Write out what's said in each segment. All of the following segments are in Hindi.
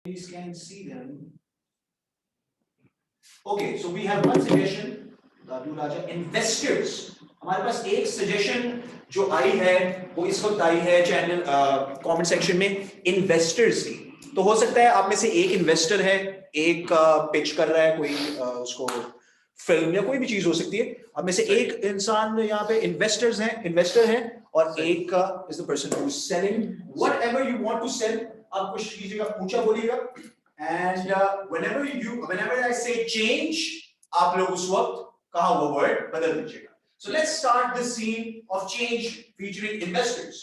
Please can see them. Okay, so we have one suggestion. Raju Raja, investors. हमारे पास एक सजेशन जो आई है वो इस वक्त आई है चैनल कमेंट सेक्शन में इन्वेस्टर्स की। तो हो सकता है आप में से एक इन्वेस्टर है, एक पिच कर रहा है कोई उसको फिल्म या कोई भी चीज हो सकती है। आप में से एक इंसान यहाँ पे इन्वेस्टर हैं और एक is the person who is selling whatever you want to sell. आप कुछ कीजिएगा, ऊंचा बोलिएगा and whenever I say change आप लोग उस वक्त कहा हुआ वर्ड बदल दीजिएगा। So let's start this scene of change featuring investors.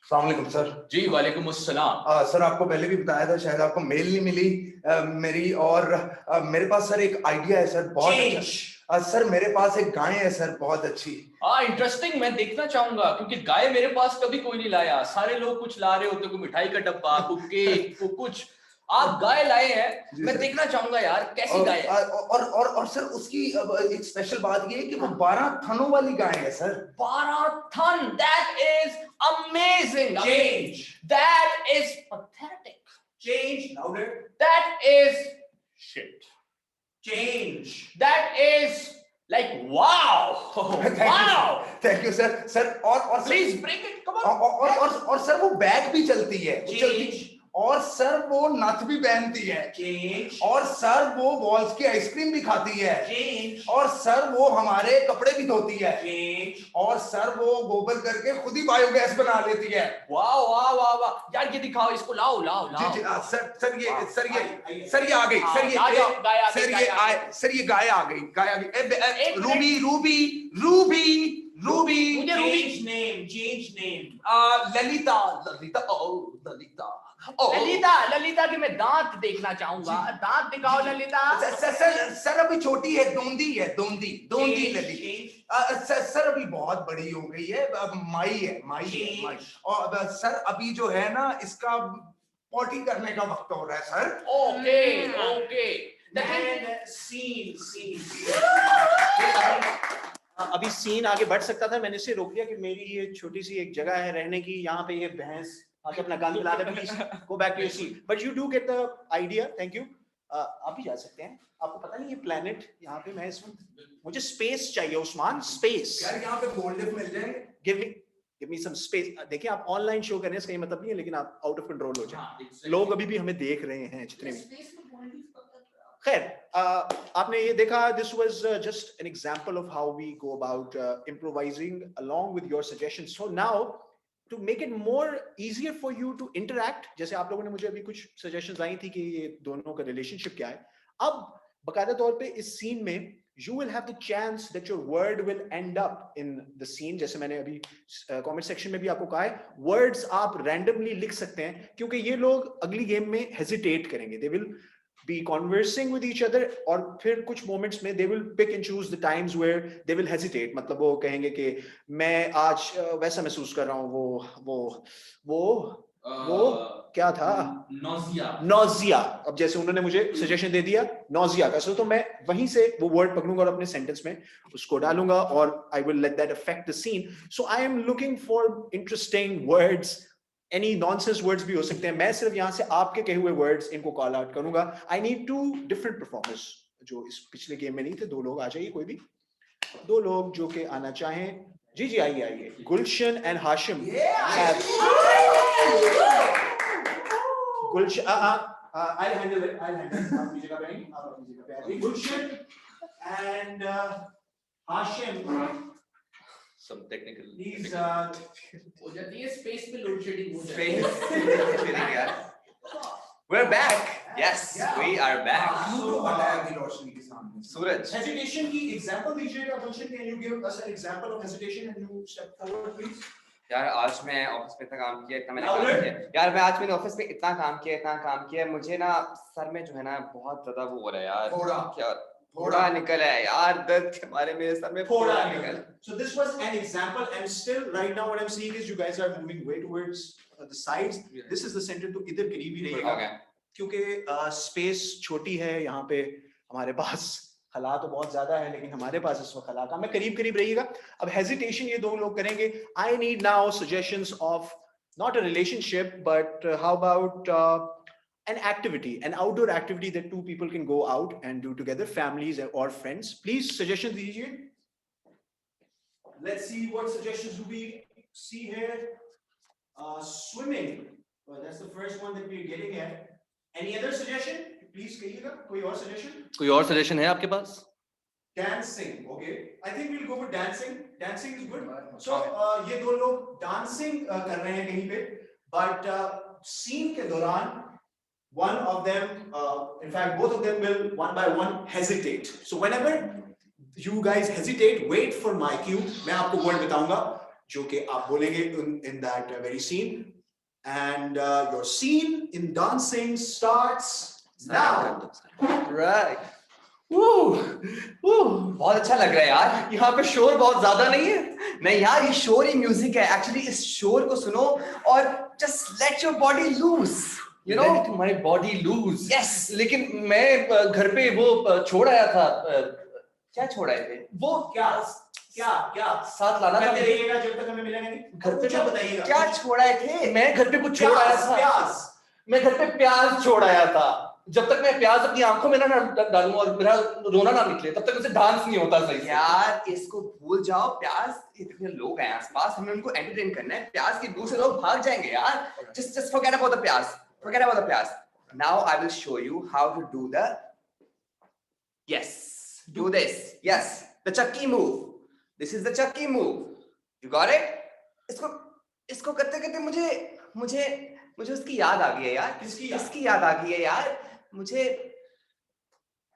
अस्सलाम वालेकुम सर। जी वालेकुम अस्सलाम। सर आपको पहले भी बताया था, शायद आपको मेल नहीं मिली मेरी, और मेरे पास सर एक आइडिया है सर, बहुत अच्छा। सर मेरे पास एक गाय है सर, बहुत अच्छी। इंटरेस्टिंग, मैं देखना चाहूंगा क्योंकि गाय मेरे पास कभी कोई नहीं लाया। सारे लोग कुछ ला रहे होते, कोई मिठाई का डब्बा, कोई केक, कोई कुछ। आप गाय लाए हैं, मैं देखना चाहूंगा यार कैसी गाय है। और सर उसकी एक स्पेशल बात ये है कि वो 12 थनों वाली गाय है सर। 12 थन, that is amazing. Change. That is pathetic. Change louder. That is shit. Change. That is like wow. Wow. Thank you sir. Sir और Please bring it. Come on. और सर वो बैग भी चलती है। Change. और सर वो नथ भी पहनती है। Change. और सर वो वॉल्स की आइसक्रीम भी खाती है। Change. और सर वो हमारे कपड़े भी धोती है। Change. और सर वो गोबर करके खुद ही बायोगैस बना लेती है। वाह वाह वाह वाह यार, ये दिखाओ, इसको लाओ लाओ लाओ। जी सर ये आ गई। सर ये गाय आ गई। Ruby Change name. Lalita. Lalita के मैं दांत देखना चाहूंगा। दांत दिखाओ ललिता। सर अभी छोटी है, दोंदी ललिता। सर अभी बहुत बड़ी हो गई है, अब माई है। और सर अभी जो है ना, इसका पॉटी करने का वक्त हो रहा है सर। ओके सीन अभी सीन आगे बढ़ सकता था, मैंने इसे रोक दिया कि मेरी ये छोटी सी एक जगह है रहने की, यहाँ पे ये भैंस आके अपना गान चला दे। Please go back to your seat, but you do get the idea. Thank you. आप भी जा सकते हैं। आपको पता नहीं ये प्लेनेट यहाँ पे, मैं इस वक्त मुझे स्पेस चाहिए उस्मान, स्पेस। यार यहाँ पे गोल्ड लिफ्ट मिल जाएंगे। Give me some space. देखिए आप ऑनलाइन शो करने से कहीं मतलब नहीं है, लेकिन आप आउट ऑफ कंट्रोल हो जाए। लोग अभी भी हमें देख रहे हैं जितने भी। खैर, आपने ये देखा, this was just an example of how we go about improvising along with your suggestions. So now to make it more easier for you to interact, जैसे आप लोगों ने मुझे अभी कुछ सजेशंस आई थी कि ये दोनों का रिलेशनशिप क्या है, अब बकायदा तौर पे इस सीन में you will have the chance that your word will end up in the scene। जैसे मैंने अभी कमेंट सेक्शन में भी आपको कहा है, वर्ड्स आप रैंडमली लिख सकते हैं, क्योंकि ये लोग अगली गेम में हेजिटेट करेंगे। They will be conversing with each other और फिर कुछ moments में they will pick and choose the times where they will hesitate। मतलब वो कहेंगे कि मैं आज वैसा महसूस कर रहा हूँ, वो क्या था, नौजिया। अब जैसे उन्होंने मुझे सजेशन दे दिया नौजिया का, तो मैं वहीं से वो वर्ड पकड़ूंगा और अपने सेंटेंस में उसको डालूंगा और I will let that affect the scene। So I am looking for interesting words। Any nonsense words भी हो सकते हैं। मैं सिर्फ यहाँ से आपके कहे हुए words इनको call out करूंगा। I need 2 different performers जो इस पिछले गेम में नहीं थे। 2 लोग आ जाइए, कोई भी 2 लोग जो कि आना चाहें। जी आइए। Gulshan and Hashim. Gulshan I'll handle it। आप अपनी जगह पे आइए, आप अपनी जगह पे आइए। Gulshan and Hashim. Some technical These हो जाती है, स्पेस में लोड शेडिंग हो जाती है। Space यार। We're back। Yes, we are back। Suraj. Hesitation की example दीजिएगा। गुलशन, can you give us an example of hesitation and you step forward please? यार आज मैं ऑफिस में इतना काम किया, इतना मैंने काम किया यार। मैं आज मैंने ऑफिस में इतना काम किया, मुझे ना सर में जो है ना बहुत ज्यादा वो हो रहा है यार। फोड़ा निकल है यार, दर्द हमारे मेरे सर में फोड़ा निकल। So this was an example, and still right now what I'm seeing is you guys are moving way towards the sides। This is the center, तो इधर करीब ही रहेगा क्योंकि स्पेस छोटी है यहाँ पे। हमारे पास खला तो बहुत ज्यादा है, लेकिन हमारे पास इस वक्त खला का, मैं करीब रहिएगा। अब हेजिटेशन ये 2 लोग करेंगे। I need now suggestions of not a relationship but how about an activity, an outdoor activity that two people can go out and do together, families or friends. Please suggestions dijiye. Let's see what suggestions do we see here. Swimming. Well, that's the first one that we're getting at. Any other suggestion? Please कहिएगा. कोई और suggestion? कोई और सजेशन है आपके पास? Dancing. Okay. I think we'll go with dancing. Dancing is good. So ये दो लोग dancing कर रहे हैं कहीं पे, but scene के दौरान one of them, in fact, both of them will one by one hesitate. So whenever you guys hesitate, wait for my cue. मैं आपको word बताऊंगा जो कि आप बोलेंगे in that very scene. And your scene in dancing starts now. Right. बहुत अच्छा लग रहा है यार. यहाँ पे शोर बहुत ज्यादा नहीं है? नहीं यार, ये शोर ही म्यूजिक है. एक्चुअली इस शोर को सुनो और just let your body loose. You know, let my body loose. Yes. लेकिन मैं घर पे वो छोड़ आया था. क्या छोड़ आए थे? वो क्या साथ लाना था. रहिएगा जब तक हमें मिलेगा नहीं. घर पे क्या बताइएगा? क्या छोड़ आए थे? मैं घर पे कुछ छोड़ आया था. प्याज. मैं घर पे प्याज छोड़ आया था. जब तक मैं प्याज अपनी आंखों में ना डालूं और मेरा रोना ना निकले, तब तक उसे डांस नहीं होता सही से. यार इसको भूल जाओ. प्याज, इतने लोग हैं आसपास, हमें उनको एंटरटेन करना है. प्याज के दूसरे लोग भाग जाएंगे यार. Just forget about the प्याज. Forget about the प्याज. Now I will show you how to do the. Yes, do this. Yes, the Chucky move. This is the Chucky move. You got it? इसको करते करते मुझे उसकी याद आ गई है यार. किसकी याद आ गई है यार? मुझे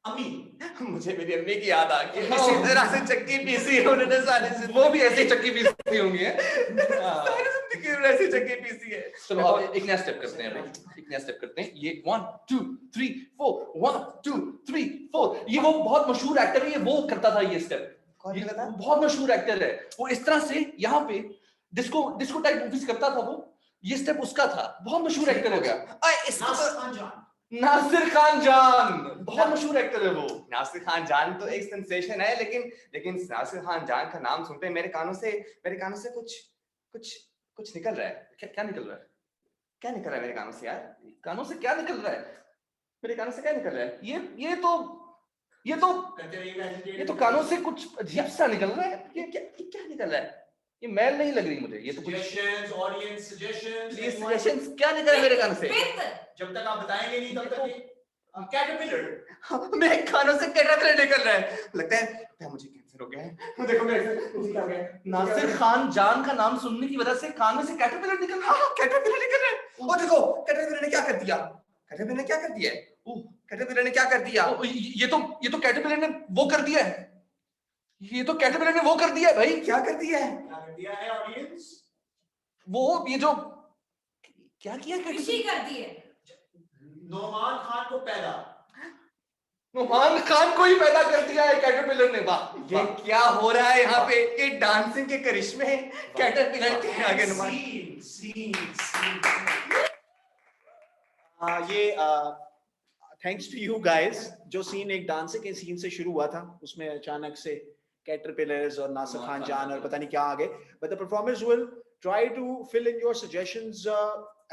मेरी अम्मी की याद आ गई. इसी तरह से चक्की पीसी उन्होंने सारी जिंदगी. वो भी ऐसे चक्की पीसी होंगी. सारी जिंदगी में ऐसी चक्की पीसी है. चलो अब एक नया स्टेप करते हैं. एक नया स्टेप करते हैं. ये 1 2 3 4 1 2 3 4. ये वो बहुत मशहूर एक्टर है. ये वो करता था ये स्टेप. कौन करता था? बहुत मशहूर एक्टर है वो. इस तरह से यहाँ पे डिस्को टाइप मूवीज करता था वो. ये स्टेप उसका था. बहुत मशहूर एक्टर हो गया. नासिर खान जान बहुत मशहूर एक्टर है वो. नासिर खान जान तो एक सेंसेशन है, लेकिन नासिर खान जान का नाम सुनते मेरे कानों से कुछ निकल रहा है. क्या निकल रहा है? क्या निकल रहा है मेरे कानों से यार? कानों से क्या निकल रहा है? मेरे कानों से क्या निकल रहा है? ये तो कानों से कुछ अजीब सा निकल रहा है. ये क्या निकल रहा है? ये मैल नहीं लग रही मुझे. ये तो suggestions, audience suggestions. Please suggestions. क्या निकल रहा है मेरे कान से? जब तक आप बताएंगे नहीं तब तक कैटरपिलर. मेरे कानों से कैटरपिलर निकल रहा है. लगता है मुझे कैंसर हो गया है. देखो मेरे क्या हो गया. नासिर खान जान का नाम सुनने की वजह से कान में से कैटरपिलर निकल रहा है. कैटरपिलर निकल रहा है. ओ देखो, कैटरपिलर ने क्या कर दिया. कैटरपिलर ने क्या कर दिया है? कैटरपिलर ने क्या कर दिया? ये तो कैटरपिलर ने वो कर दिया है. ये तो कैटरपिलर ने वो कर दिया है भाई. क्या कर दिया है? ऑडियंस? वो ये जो क्या किया कर दी है. नोमान खान को पैदा. नोमान खान को ही पैदा कर दिया है कैटरपिलर ने. वाह, ये क्या हो रहा है यहाँ पे? ये डांसिंग के करिश्मे कैटरपिलर के आगे. नोमान ये थैंक्स टू यू गाइस. जो सीन एक डांसिंग के सीन से शुरू हुआ था, उसमें अचानक से कैटरपिलर्स और नासिर खान जान और पता नहीं क्या आ गए. But the performers will try to fill in your suggestions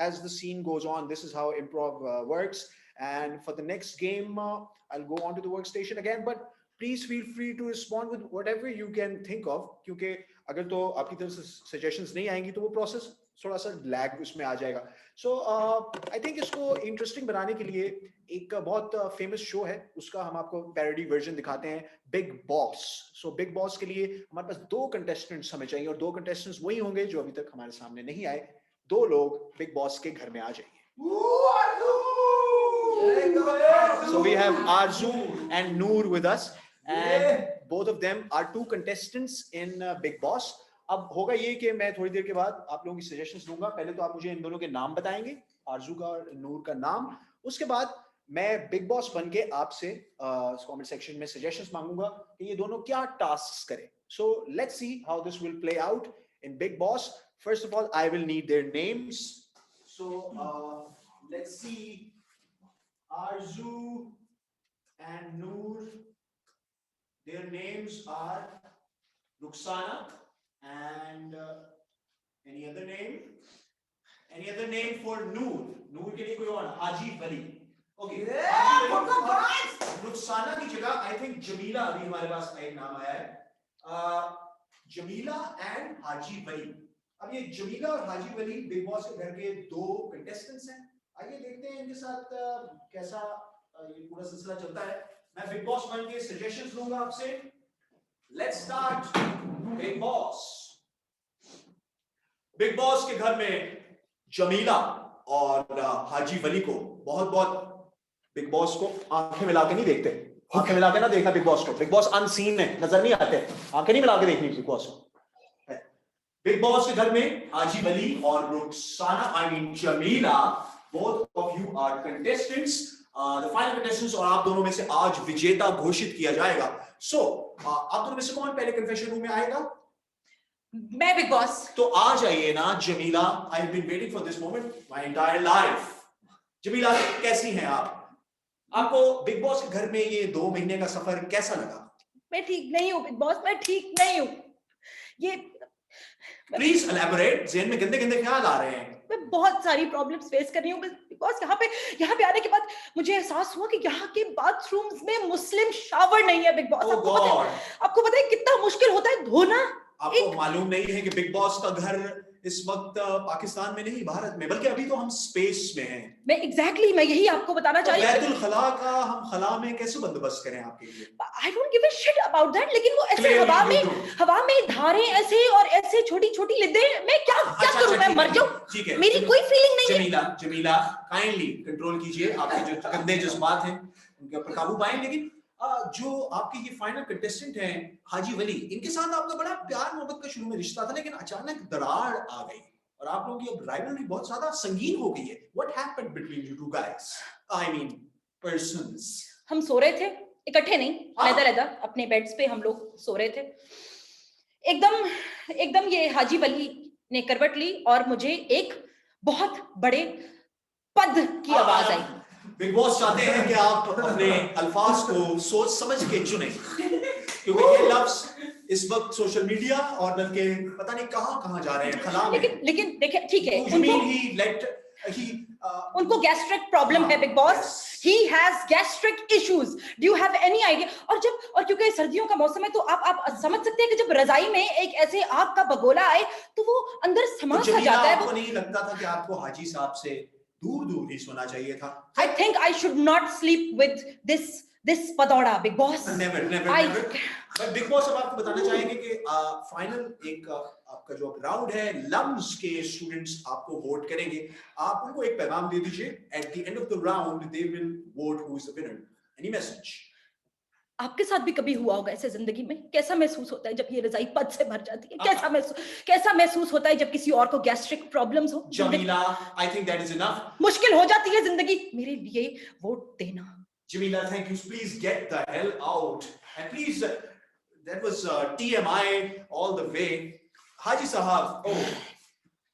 as the scene goes on. This is how improv works. And for the next game, I'll go on to the workstation again. But please feel free to respond with whatever you can think of. क्योंकि अगर तो आपकी तरफ से suggestions नहीं आएंगी तो वो process थोड़ा सा लैग उसमें आ जाएगा. सो आई थिंक इसको इंटरेस्टिंग बनाने के लिए एक बहुत फेमस शो है, उसका हम आपको पैरोडी वर्जन दिखाते हैं, big boss. So big boss के लिए हमारे पास 2 कंटेस्टेंट्स हमें चाहिए और 2 कंटेस्टेंट्स वही होंगे जो अभी तक हमारे सामने नहीं आए. 2 लोग बिग बॉस के घर में आ जाइए. So we have Arzu and Noor with us, and both of them are 2 contestants in Big Boss. अब होगा ये कि मैं थोड़ी देर के बाद आप लोगों की सजेशंस दूंगा. पहले तो आप मुझे इन दोनों के नाम बताएंगे, आरजू का और नूर का नाम. उसके बाद मैं बिग बॉस बन के आपसे कमेंट सेक्शन में सजेशंस मांगूंगा कि ये दोनों क्या टास्क्स करें. सो let's see how this will play out in big boss. First of all I will need their names. So let's C. Arzu and Noor, their names are Ruxana and any other name? Any other name for Noor? Noor के लिए कोई और? हाजी वली. Okay. रुखसाना की जगह I think जमीला अभी हमारे पास एक नाम आया है. जमीला and हाजी वली. अब ये जमीला और हाजी वली बिग बॉस के घर के 2 कंटेस्टेंट्स हैं. आइए देखते हैं इनके साथ कैसा ये पूरा सिलसिला चलता है. मैं बिग बॉस 1 के सजेशंस लूंगा आपसे. Let's start big boss. Big boss के घर में जमीला और हाजी वली को बहुत बहुत बिग बॉस को आंखें मिला के नहीं देखते. आंखें मिला के ना देखना बिग बॉस को. बिग बॉस अनसीन है, नजर नहीं आते. आंखें नहीं मिला के देखनी बिग बॉस को. बिग बॉस के घर में हाजी वली और Rukhsana I mean Jamila both of you are contestants, the final contestants, और आप दोनों में से आज विजेता घोषित किया जाएगा. So आप दोनों में से कौन पहले कन्फेशन रूम में आएगा? मैं बिग बॉस. तो आ जाइए ना Jamila. I have been waiting for this moment my entire life. Jamila कैसी हैं आप? आपको बिग बॉस के घर में ये 2 महीने का सफर कैसा लगा? मैं ठीक नहीं हूँ बिग बॉस, मैं ठीक नहीं हूँ. ये प्लीज एलैबोरेट. ज़हन में गंदे गंदे ख्याल आ रहे हैं. मैं बहुत सारी प्रॉब्लम्स फेस कर रही हूँ बिग बॉस. यहाँ पे आने के बाद मुझे एहसास हुआ कि यहाँ के बाथरूम्स में मुस्लिम शावर नहीं है बिग बॉस. आपको पता है कितना मुश्किल होता है धोना. आपको मालूम नहीं है कि बिग बॉस का घर इस वक्त पाकिस्तान में नहीं भारत में, बल्कि अभी तो हम स्पेस में हैं. मैं यही आपको बताना चाह रही हूँ. बैतुल खला का हम खला में कैसे बंदोबस्त करें आपके लिए? I don't give a shit about that. लेकिन वो ऐसे हवा में धारें ऐसे और ऐसे छोटी छोटी लिद्दे. मैं क्या करूं? मैं मर जाऊं? ठीक है. मेरी कोई फीलिंग नहीं है. जमीला काइंडली कंट्रोल कीजिए. आपके जो गंदे जज्बात हैं उनके ऊपर काबू पाएं. लेकिन जो आपके ये फाइनल कंटेस्टेंट हैं हाजी वली, इनके साथ आपका बड़ा प्यार मोहब्बत का शुरू में रिश्ता था, लेकिन अचानक दरार आ गई और आप लोगों की अब राइवलरी बहुत ज्यादा संगीन हो गई है. What happened between you two guys? I mean, persons. हम सो रहे थे इकट्ठे नहीं, अलग-अलग अपने बेड्स पे हम लोग सो रहे थे. एकदम ये हाजी वली ने करवट ली और मुझे एक बहुत बड़े पद की आवाज आई. बिग बॉस चाहते हैं कि आप अपने अल्फाज को सोच समझ के चुनें, क्योंकि ये लफ्ज इस वक्त सोशल मीडिया और बल्कि पता नहीं कहां जा रहे हैं खला में. लेकिन देखिए ठीक है, उनको गैस्ट्रिक प्रॉब्लम है big boss. He has gastric issues. Do you have any idea? और क्योंकि सर्दियों का मौसम है तो आप समझ सकते हैं कि जब रजाई में एक ऐसे आग का बगोला आए तो वो अंदर समा सा जाता है. आपको नहीं लगता था कि आपको हाजी साहब से दूर ही सोना चाहिए था? I think I should not sleep with this पदौड़ा बिग बॉस. Never. But बिग बॉस अब आपको बताना चाहेंगे कि फाइनल एक आपका जो राउंड है, लम्स के स्टूडेंट्स आपको वोट करेंगे. आप उनको एक पैगाम दे दीजिए. At the end of the round they will vote who is the winner. Any message? आपके साथ भी कभी हुआ होगा ऐसे जिंदगी में? कैसा महसूस होता है जब ये रजाई पद से भर जाती है? कैसा महसूस होता है जब किसी और को गैस्ट्रिक प्रॉब्लम्स हो? Jamila, I think that is enough. मुश्किल हो जाती है जिंदगी. मेरे लिए वोट देना. Jamila, thank you. Please get the hell out. And please, that was TMI all the way. Haji Sahab,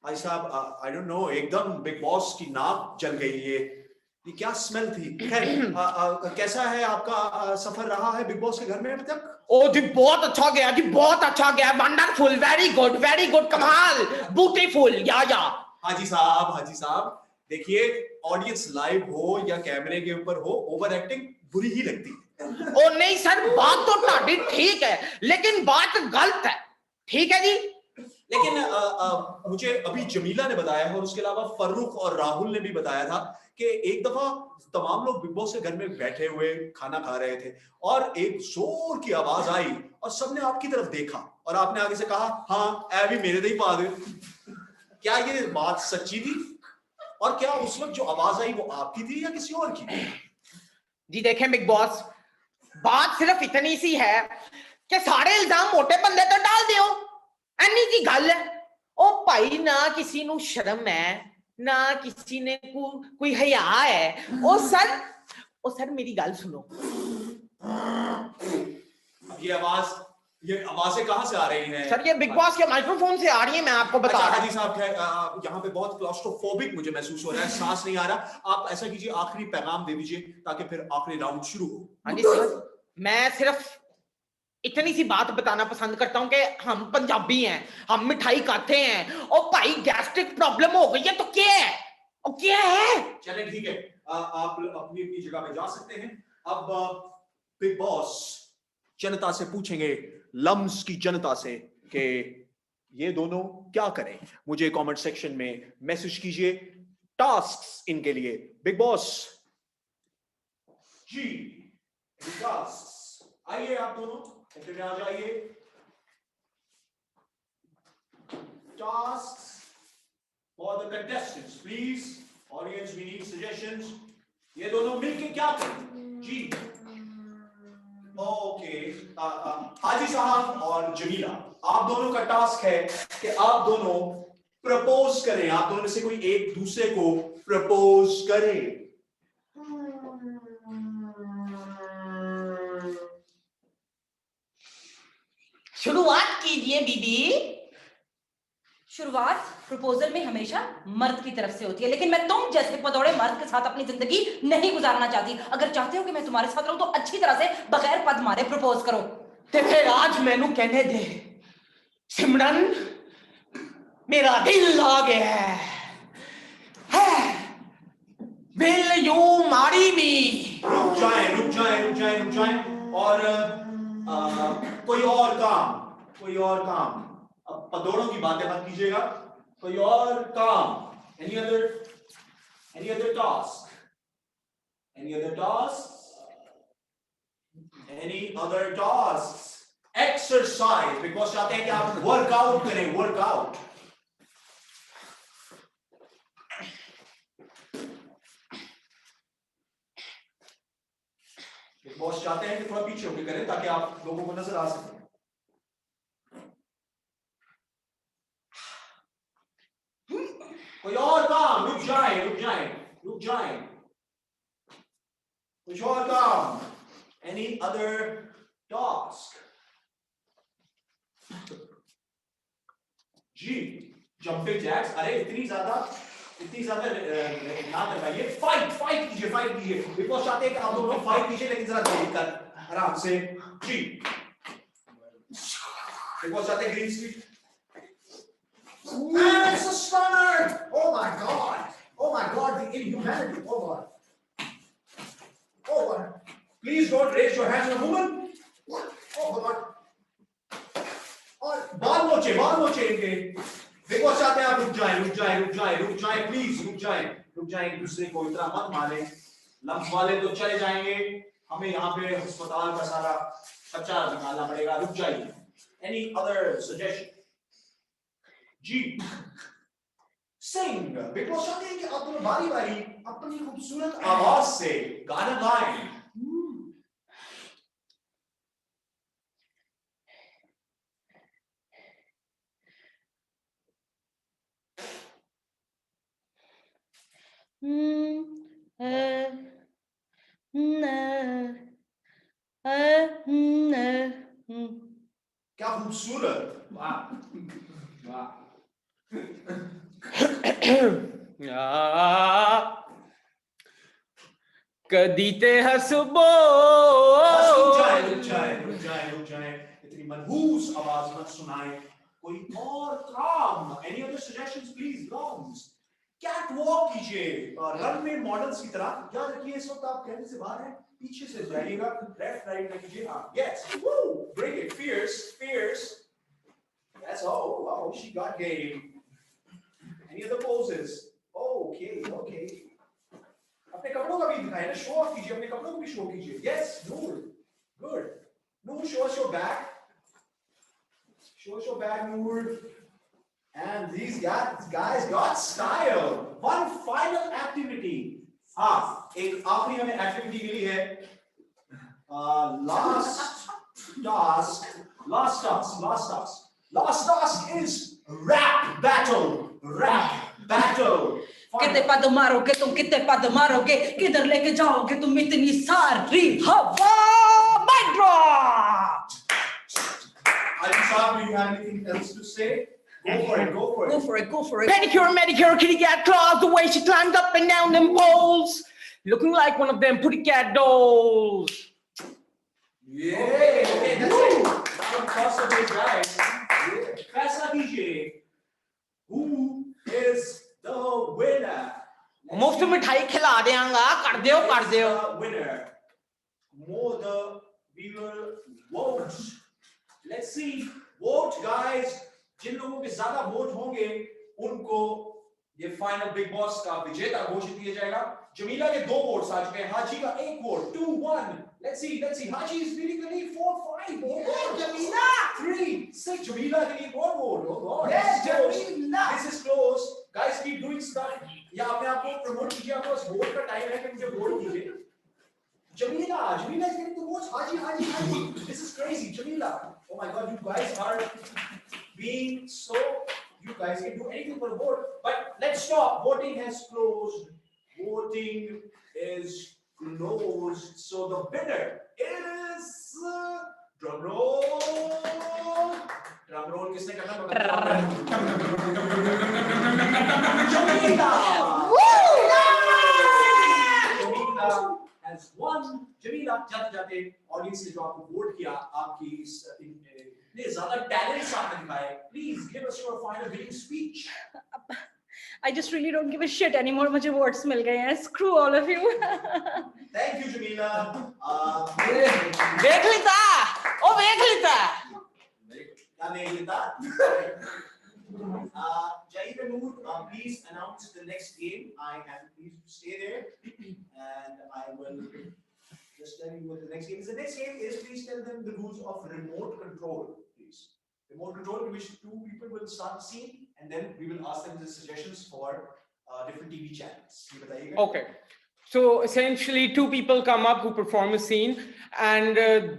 Haji Sahab, I don't know, एकदम बिग बॉस की नाक जल गई ये क्या स्मेल थी? खैर, कैसा है आपका सफर रहा है बिग बॉस के घर में अभी तक? जी बहुत अच्छा गया जी, बहुत अच्छा गया. वंडरफुल, वेरी गुड, कमाल, ब्यूटीफुल. या हाजी साहब देखिए, ऑडियंस लाइव हो या कैमरे के ऊपर हो, ओवर एक्टिंग बुरी ही लगती है. ओ नहीं सर, बात तो ताड़ी ठीक है लेकिन बात गलत है. ठीक है जी. लेकिन मुझे अभी जमीला ने बताया है और उसके अलावा फर्रुख और राहुल ने भी बताया था कि एक दफा तमाम लोग बिग बॉस के घर में बैठे हुए खाना खा रहे थे और एक जोर की आवाज आई और सबने आपकी तरफ देखा और आपने आगे से कहा, हाँ ऐ भी मेरे दे पा दे. क्या ये बात सच्ची थी? और क्या उस वक्त जो आवाज आई वो आपकी थी या किसी और की? जी देखें बिग बॉस, बात सिर्फ इतनी सी है कि सारे इल्जाम मोटे बंदे तो डाल दियो. एनी जी गल है. ओ भाई, ना किसी नु शर्म है ना किसी ने कोई हया है. ओ सर मेरी गल सुनो. अब ये आवाजें कहां से आ रही हैं? सर ये बिग बॉस के माइक्रोफोन से आ रही है, मैं आपको बता रहा हूं. हाजी साहब, यहाँ पे बहुत क्लॉस्ट्रोफोबिक मुझे महसूस हो रहा है, सांस नहीं आ रहा. आप ऐसा कीजिए, आखिरी पैगाम दे दीजिए ताकि फिर आखिरी राउंड शुरू हो. हाँ जी सर, मैं सिर्फ इतनी सी बात बताना पसंद करता हूँ कि हम पंजाबी हैं, हम मिठाई खाते हैं और भाई गैस्ट्रिक प्रॉब्लम हो गई है तो क्या है? और क्या है? चलें ठीक है, आप अपनी अपनी जगह पे जा सकते हैं। अब बिग बॉस जनता से पूछेंगे, लम्स की जनता से, कि ये दोनों क्या करें। मुझे कमेंट सेक्शन में मैसेज कीजिए टास्क्स इनके लिए। बिग बॉस जी, टास्क आइए, आप दोनों एंट्री में आ जाइए। Tasks for the contestants please, audience we need suggestions. ये दोनों मिलके क्या करें जी? ओके, हाजी साहब और जमीला, आप दोनों का टास्क है कि आप दोनों प्रपोज करें, आप दोनों में से कोई एक दूसरे को प्रपोज करे। शुरुआत कीजिए बीबी। शुरुआत प्रपोजल में हमेशा मर्द की तरफ से होती है, लेकिन मैं तुम जैसे पदौड़े मर्द के साथ अपनी जिंदगी नहीं गुजारना चाहती। अगर चाहते हो कि मैं तुम्हारे साथ रहूं तो अच्छी तरह से बगैर पद मारे प्रपोज करो। ते फिर आज मैनू कहने दे सिमरन, मेरा दिल आ गया है। विल यू मारी मी? रुक जाएं, रुक जाएं, रुक जाएं, रुक जाएं। और कोई और काम, कोई और काम। अब पदोड़ों की बातें मत कीजिएगा, कोई और काम। Any other task, any other task, any other task. Exercise, because चाहते हैं कि आप वर्कआउट करें, वर्कआउट। बॉस चाहते हैं कि थोड़ा पीछे होकर करें ताकि आप लोगों को नजर आ सके। कोई और काम, रुक जाए, रुक जाए, रुक जाए। कुछ और काम। Any other task? जी, jumping jacks। अरे इतनी ज्यादा ना करवाइए। फाइट कीजिए। बिकॉज चाहते हैं कि आप दोनों फाइट कीजिए, लेकिन जरा देख कर आराम से जी। बिकॉज चाहते हैं green street. And it's a stunner! Oh my God, the inhumanity. Oh God. Please don't raise your hands on a woman. Oh God. और बाल नोचे इनके। बिकॉज चाहते हैं आप रुक जाए, प्लीज रुक जाए, एक दूसरे को इतना मत मारे। लम्स वाले तो चले जाएंगे, हमें यहाँ पे अस्पताल का सारा खर्चा निकालना पड़ेगा। रुक जाइए। Any other suggestion? जी, सिंग। बिकॉज चाहते हैं कि आप दोनों बारी अपनी खूबसूरत आवाज से गाना गाएं। क्या खूबसूरत, वाह। कदी ते हसबो। रुक जाए, इतनी मनहूस आवाज मत सुनाए। कोई और काम। Any other suggestions please? Drums, cat walk कीजिए रनवे मॉडल्स की तरह। याद रखिए इस वक्त आप कैमरे से बाहर हैं, पीछे से जाइएगा, लेफ्ट राइट में कीजिए। हाँ, yes, woo, bring it, fierce. That's oh, she got game. Any other poses? Okay. अपने कपड़ों का भी दिखाएं ना, शो ऑफ कीजिए, अपने कपड़ों को भी शो कीजिए। Yes, Noor, good. Noor, show us your back. Show us your back, Noor. And these guys got style. One final activity. हाँ, एक आखिरी हमें एक्टिविटी मिली है। Last task is rap battle. कितने पद मारोगे तुम, कितने पद मारोगे, किधर लेके जाओगे तुम इतनी सारी हवा? Mic drop. Ali Saab, do you have anything else to say? Go for it. Pedicure, kitty cat claws, the way she climbed up and down them poles, looking like one of them pretty cat dolls. Okay, that's it. Now toss of these guys. Faisal कीजिए. Who is the winner? मुफ्त मिठाई खिला देंगा, कर दियो, कर दियो. The winner. More the we will vote. Let's see. Vote, guys. जिन लोगों के ज्यादा वोट होंगे उनको ये फाइनल बिग बॉस का विजेता घोषित किया जाएगा. जमीला के 2 वोट्स आ चुके हैं, हाजी का 1 vote. 2-1. Let's see. Haji is leading the lead. 4-5. Oh God. Jamila. 3-6. Jamila leading 1 vote. Oh God. Yes, This is close. Jamila. This is close. Guys, keep doing stuff. या अपने आप को प्रमोट कीजिए. आपके पास वोट का टाइम है कि मुझे वोट कीजिए. Jamila is getting the votes. Haji. This is crazy. Jamila. Oh my God, you guys are being so. You guys can do anything for a vote. But let's stop. Voting has closed. Voting is closed. So the winner is drum roll. Drum roll. किसने करना? Jamila. Jamila has won. Jamila, जाते ऑडियंस ने जो आपको वोट किया, आपकी इतने ज्यादा टैलेंट्स आपने दिखाए. Please give us your final winning speech. I just really don't give a shit anymore. मुझे votes मिल गए हैं. Screw all of you. Thank you, Jamila. देख लेता, ओ देख लेता. क्या नहीं लेता? Jahid and Noor, please announce the next game. I am pleased to stay there, and I will just tell you what the next game is. The next game is, please tell them the rules of remote control, please. Remote control, in which 2 people will start the scene, and then we will ask them the suggestions for different TV channels. ये बताइएगा. Okay. So essentially 2 people come up who perform a scene, and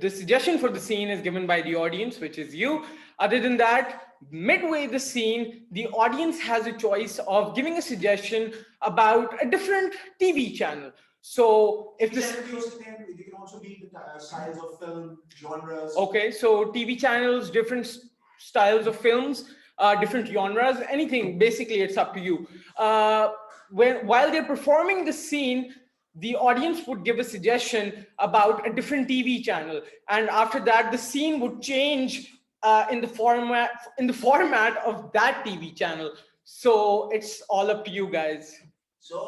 the suggestion for the scene is given by the audience, which is you. Other than that, midway the scene, the audience has a choice of giving a suggestion about a different TV channel. So if this, Channel भी हो सकते हैं, they can also be the styles of film, genres. okay, so TV channels, different styles of films, different genres, anything, basically it's up to you. While they're performing the scene, the audience would give a suggestion about a different TV channel, and after that the scene would change in the format of that TV channel. So it's all up to you guys. So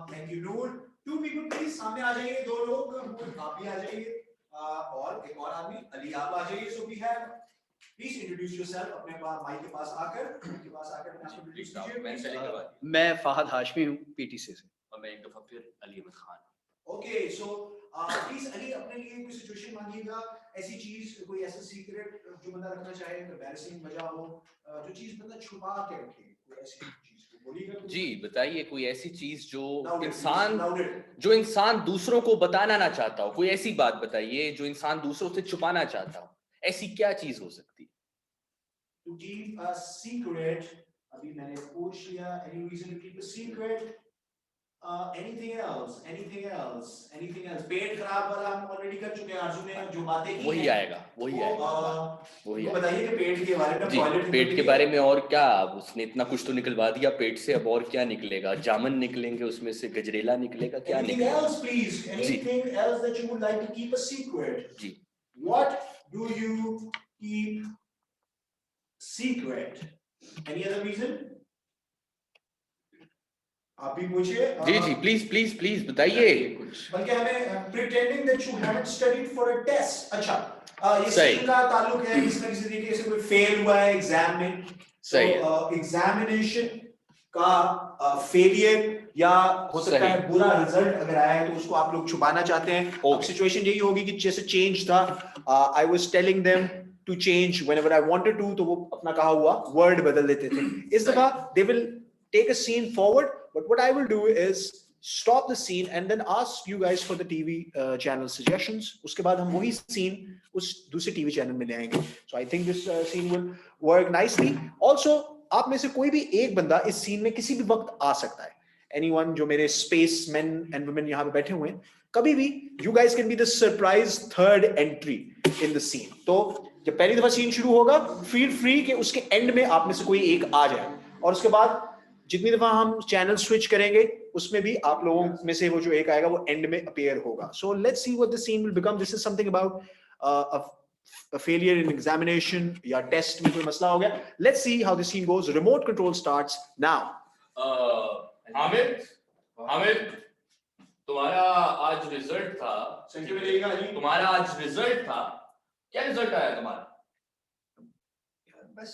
thank you, Noor. 2 people please सामने आ जाइए. 2 लोग, आप भी आ जाइए, और एक और आदमी, अली आप आ जाइए. So we have, please introduce yourself. अपने माइक के पास आकर introduce कीजिए. मैं फहद हाशमी हूँ पीटीसी से. और मैं एक दफा फिर Ali Ahmad Khan. Okay, so please Ali अपने लिए कोई सिचुएशन मांगिएगा, ऐसी चीज, कोई ऐसा सीक्रेट जो बंदा रखना चाहे, embarrassing वजह हो, जो चीज बंदा छुपा के रखे, कोई ऐसी चीज बोलिएगा. जी बताइए कोई ऐसी चीज जो Loud it, जो इंसान दूसरों को बताना ना चाहता हो. कोई ऐसी बात बताइए जो इंसान दूसरों से छुपाना चाहता हो. ऐसी क्या चीज हो सकती है? To keep a secret, अभी मैंने पूछ लिया. Any reason to keep a secret? Anything else? पेट खराब वाला हम ऑलरेडी कर चुके हैं. अर्जुन ने जो बातें की वही हैं, आएगा. वो बताइए कि पेट के बारे में. जी पेट के बारे में और क्या? उसने इतना कुछ तो निकलवा दिया पेट से, अब और क्या निकलेगा? जामन निकलेंगे उसमें से, गजरेला निकलेगा, क्या Anything निकलेगा? else, please? Anything else that you would like to keep a secret? Ji. What do you keep secret? Any other reason? आप भी पूछिए. जी प्लीज बताइए. बल्कि हमें pretending that you haven't studied for a test. अच्छा, ये सही. स्किल का ताल्लुक है किसी न किसी तरीके से, कोई फेल हुआ है एग्जाम में. सही है. एग्जामिनेशन का फेलियर या हो सकता सही. है बुरा रिजल्ट अगर आया है तो उसको आप लोग छुपाना चाहते हैं. अब सिचुएशन यही होगी कि जैसे चेंज था, I was telling them to change whenever I wanted to, तो वो अपना कहा हुआ वर्ड बदल देते थे. इस दफा they will take a scene forward, but what I will do is stop the scene and then ask you guys for the TV channel suggestions. उसके बाद हम वही scene उस दूसरे TV channel में ले आएंगे. So I think this scene will work nicely. Also, आप में से कोई भी एक बंदा इस scene में किसी भी वक्त आ सकता है. Anyone जो मेरे space men and women यहाँ पे बैठे हुए हैं, कभी भी you guys can be the surprise third entry in the scene. तो जब पहली दफा scene शुरू होगा, feel free कि उसके end में आप में से कोई एक आ जाए, और उसके बाद जितनी दफा हम चैनल स्विच करेंगे उसमें भी आप लोगों में से वो जो एक आएगा वो एंड में अपीयर होगा. So let's see what the scene will become. This is something about a failure in examination या test में कोई मसला हो गया. Let's see how the scene goes. Remote control starts now. Hamid, तुम्हारा आज रिजल्ट था. तुम्हारा आज रिजल्ट था. क्या रिजल्ट आया तुम्हारा? बस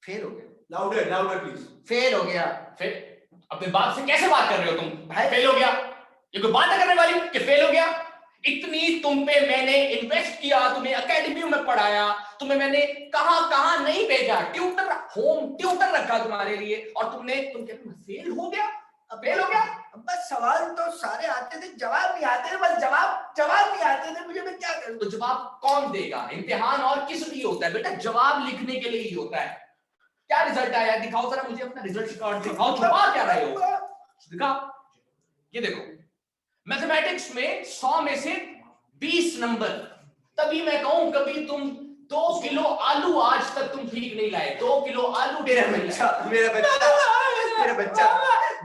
फेल हो गया. Louder please. फेल हो गया. फेल? अपने बाप से कैसे बात कर रहे हो तुम? फेल हो गया? ये कोई बात करने वाली कि फेल हो गया? इतनी तुम पे मैंने इन्वेस्ट किया, तुम्हें एकेडमी में पढ़ाया, तुम्हें मैंने कहां नहीं भेजा, होम ट्यूटर रखा तुम्हारे लिए, और तुम कहते हो फेल हो गया? फेल हो गया? बस सवाल तो सारे आते थे, जवाब नहीं आते थे. बस जवाब नहीं आते थे मुझे. मैं क्या करूं? तो जवाब कौन देगा? इम्तिहान और किस लिए होता है बेटा? जवाब लिखने के लिए ही होता है. क्या रिजल्ट आया? दिखाओ जरा मुझे अपना रिजल्ट कार्ड दिखाओ. छुपा क्या रहे हो? दिखाओ. ये देखो, मैथमेटिक्स में 100 में से 20 नंबर. तभी मैं कहूं कभी तुम 2 किलो आलू आज तक तुम ठीक नहीं लाए. 2 किलो आलू. मेरा बच्चा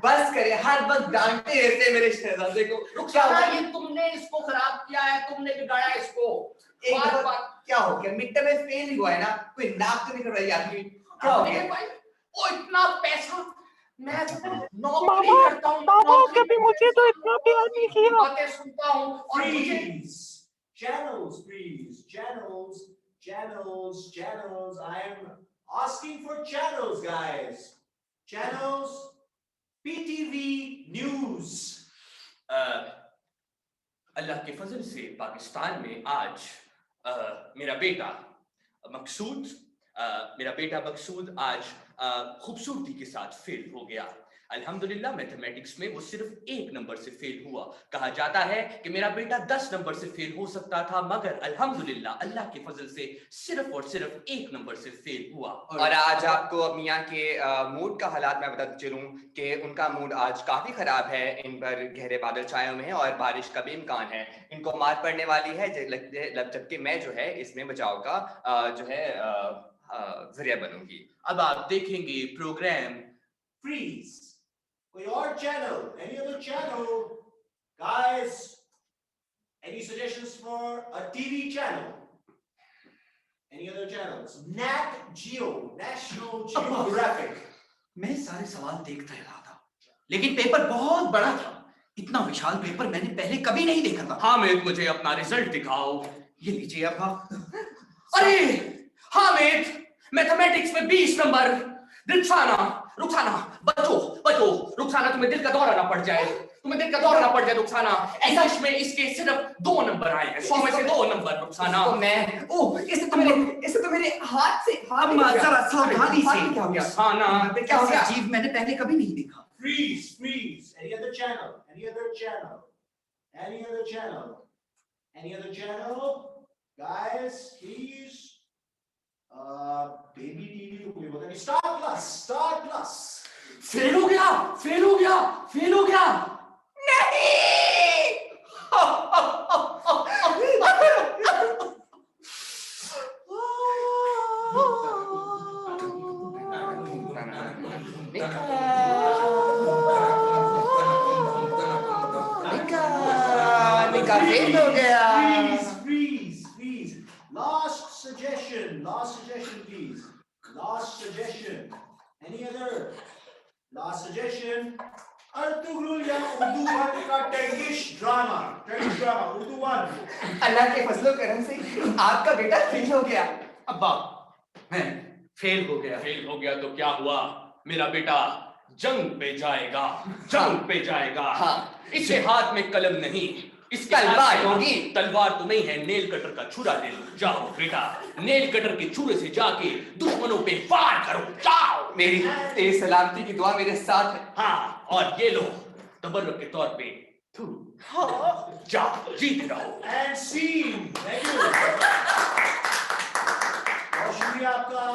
बस करे, हर वक्त डांटते रहते मेरे शहजादे को. रुखसाना, ये तुमने इसको खराब किया है, तुमने बिगाड़ा इसको. क्या हो गया? मिड टर्म में फेल ही हुआ है ना, कोई नाक तो नहीं कर रही आदमी. क्या हो गया? ओ इतना पैसा मैं नौकरी करता हूँ. बाबा कभी मुझे तो इतना प्यार नहीं किया. बातें सुनता हूँ और मुझे Channels, please. Channels. I am asking for channels, guys. Channels. PTV News. अल्लाह के फजल से पाकिस्तान में आज मेरा बेटा मकसूद आज खूबसूरती के साथ फेल हो गया. अल्हम्दुलिल्लाह मैथमेटिक्स में वो सिर्फ 1 नंबर से फेल हुआ. कहा जाता है कि मेरा बेटा 10 नंबर से फेल हो सकता था, मगर अल्हम्दुलिल्लाह अल्लाह के फजल से सिर्फ और सिर्फ 1 नंबर से फेल हुआ. और आज आपको मियां के मूड का हालात मैं बताते चलूं कि उनका मूड आज काफी खराब है. इन पर गहरे बादल छाए हुए हैं और बारिश का भी इम्कान है. इनको मार पड़ने वाली है, जबकि मैं जो है इसमें बचाव का जो है जरिया बनूंगी. अब आप देखेंगे प्रोग्राम Freeze. कोई और channel? Any other channel? Guys, any suggestions for a TV channel? Any other channels? Nat Geo, National Geographic. मैं सारे सवाल देखता रहा था, लेकिन पेपर बहुत बड़ा था. इतना विशाल पेपर मैंने पहले कभी नहीं देखा था. हामिद, मुझे अपना रिजल्ट दिखाओ. ये लीजिए आप. अरे हामिद, मैथमेटिक्स में 20 नंबर. रुखसाना बचो. रुखसाना, तुम्हें दिल का दौरा ना पड़ जाए. रुखसाना, इंग्लिश में इसके सिर्फ 2 नंबर आए हैं. 100 में से 2 नंबर. रुखसाना, इसे तो मेरे हाथ से जरा सावधानी से. क्या हो गया? क्या हो गया? अजीब, मैंने पहले कभी नहीं देखा. Freeze. Any other channel? Guys, please. Baby TV तो कोई पता नहीं. Star Plus. फेल हो गया. नहीं. निका फेल हो गया. Freeze. Last suggestion, please. Any other? Last suggestion. Artugrul या उर्दू 1 का टैंगिश ड्रामा. उर्दू 1. अल्लाह के फजलो करम से आपका बेटा फेल हो गया. अब्बा, मैं फेल हो गया तो क्या हुआ? मेरा बेटा जंग पे जाएगा. हाँ. इसके हाथ में कलम नहीं, इसकी तलवार होगी. तलवार तो नहीं है, नेल कटर का छुरा ले लो. जाओ बेटा, नेल कटर के छुरे से जाके दुश्मनों पे वार करो. जाओ. मेरी तेज सलामती की दुआ मेरे साथ है. हाँ, और ये लो तबर्रुक के तौर पे. जाओ, जीते रहो. And scene. Thank you. बहुत शुक्रिया आपका.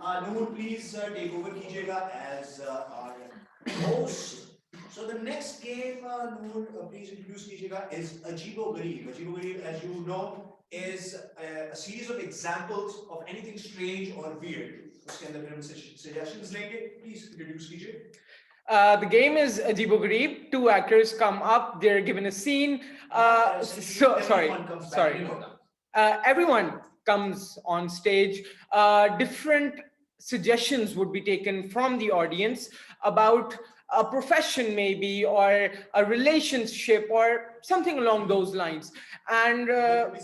नूर प्लीज टेक ओवर कीजिएगा as our host. So the next game, Noor, please introduce कीजिएगा, is Ajeebo-Gareeb. Ajeebo-Gareeb, as you know, is a series of examples of anything strange or weird. उसके अंदर फिर हम suggestions लेंगे. Please introduce कीजिए. The game is Ajeebo-Gareeb. 2 actors come up. They're given a scene. Sorry. everyone comes on stage, different suggestions would be taken from the audience about a profession maybe, or a relationship, or something along those lines. And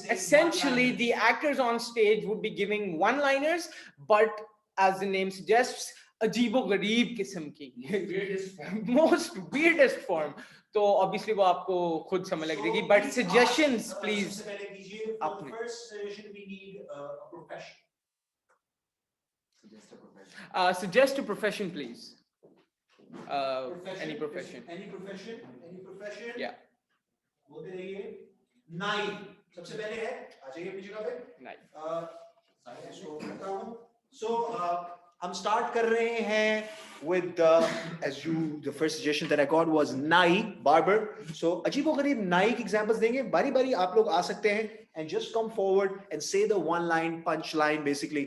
essentially the actors on stage would be giving one-liners, but as the name suggests, अजीबो-गरीब किस्म की, most weirdest form. तो obviously वो आपको खुद समझ लग जाएगी, but suggestions please. First suggestion, we need a profession. Suggest a profession please. Any profession. Any profession. Yeah. बोलते रहिए. नाई सबसे पहले है. आ जाइए अपनी जगह पे. नाई. इसको करता हूँ. So हम start कर रहे हैं with as you the first suggestion that I got was नाई barber. So अजीबो-गरीब नाई की examples देंगे. बारी बारी आप लोग आ सकते हैं and just come forward and say the one line punch line basically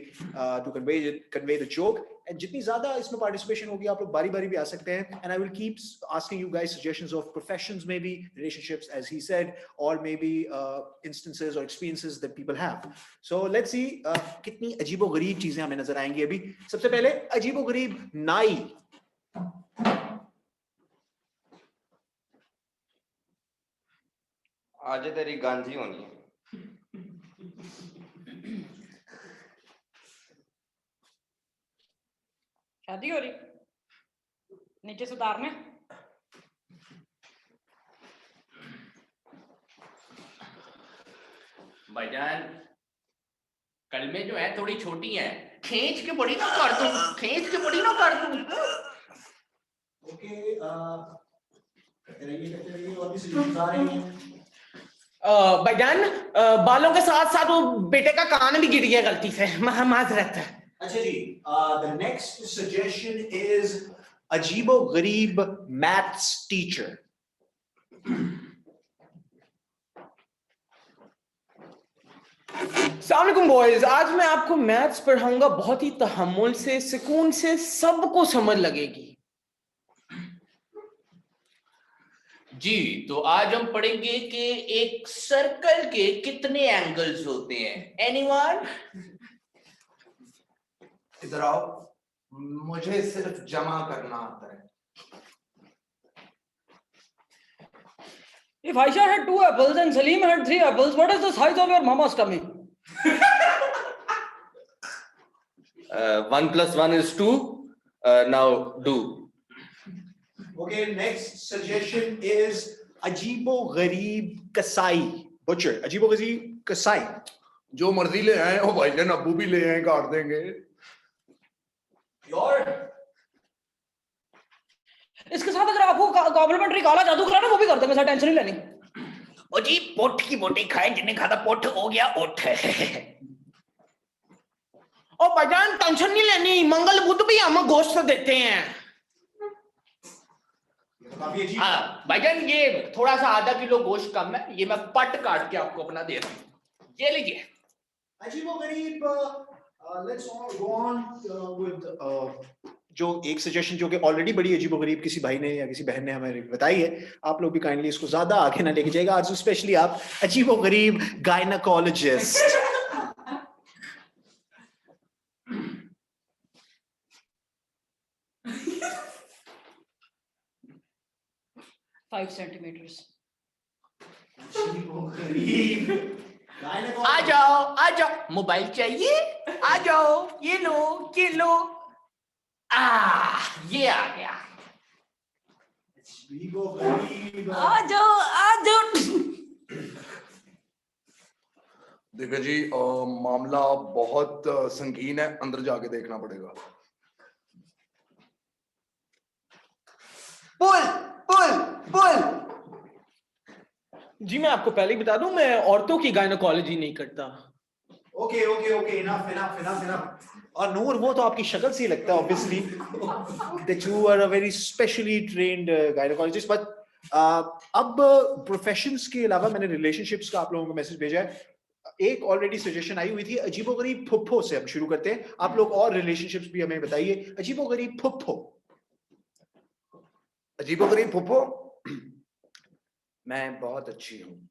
to convey the joke. And जितनी ज़्यादा इसमें participation होगी आप लोग बारी बारी भी आ सकते हैं. And I will keep asking you guys suggestions of professions, maybe relationships as he said, or maybe instances or experiences that people have. So let's see कितनी अजीबो-गरीब चीजें हमें नजर आएंगी अभी. सबसे पहले अजीबो-गरीब नाई. आज तेरी गांजी होनी है. शादी हो रही, नीचे से उतारने. भाईजान कलमे जो है थोड़ी छोटी है, खींच के बड़ी ना कर दूं, खींच के बड़ी ना कर दूं. Okay, कहते रहिए और भी suggestions आ रहे हैं. भाईजान बालों के साथ साथ वो बेटे का कान भी गिर गया गलती से, माजरत है. अच्छा जी, the next suggestion is अजीबो-गरीब maths teacher. अस्सलाम वालेकुम बॉयज, आज मैं आपको मैथ्स पढ़ाऊंगा बहुत ही तहम्मुल से, सुकून से, सबको समझ लगेगी. जी, तो आज हम पढ़ेंगे कि एक सर्कल के कितने एंगल्स होते हैं. एनीवन? इधर आओ, मुझे सिर्फ जमा करना आता है. If Aisha had 2 apples and Salim had 3 apples, what is the size of your mama's tummy? 1 + 1 is 2. Now do. Okay, next suggestion is अजीबो-गरीब कसाई, butcher. अजीबो-गरीब कसाई. जो मर्जी ले आए हो भाईजान, अब्बू भी ले आए, काट देंगे. इसके साथ अगर आपको कॉम्प्लीमेंट्री काला जादू कराना वो भी कर देंगे सर, टेंशन नहीं लेनी. ओ जी, पोठ की बोटी खाए, जिन्हें खाता पोठ हो गया ओठ. ओ भाईजान टेंशन नहीं लेनी, मंगल बुध भी हम गोश्त देते हैं. हाँ भाईजान, ये थोड़ा सा आधा किलो गोश्त कम है, ये मैं पट काट के आपको अपना दे रहा हूँ. ये लीजिए. अजीबो-गरीब. Let's go on with जो एक सजेशन जो कि ऑलरेडी बड़ी अजीबो-गरीब किसी भाई ने या किसी बहन ने हमें बताई है. आप लोग भी काइंडली इसको ज्यादा आगे ना लेके जाएगा. आज स्पेशली आप अजीबो-गरीब गायनेकोलॉजिस्ट. 5 centimeters. आ जाओ, आ जाओ. मोबाइल चाहिए? आ जाओ, ये लो, ये लो. ये आ गया. आ जाओ. देखो जी, मामला बहुत संगीन है, अंदर जाके देखना पड़ेगा. पुल. जी मैं आपको पहले ही बता दूं, मैं औरतों की गायनेकोलॉजी नहीं करता. Okay, enough. और नूर, वो तो आपकी शक्ल से ही लगता है obviously that you are a very specially trained gynecologist. But अब प्रोफेशंस के अलावा मैंने रिलेशनशिप्स का आप लोगों को मैसेज भेजा है. एक ऑलरेडी सजेशन आई हुई थी अजीबो-गरीब फुफ्फो से. हम शुरू करते हैं. आप लोग और रिलेशनशिप्स भी हमें बताइए. अजीबो-गरीब फुफ्फो. अजीबो-गरीब फुफ्फो. मैं बहुत अच्छी हूँ.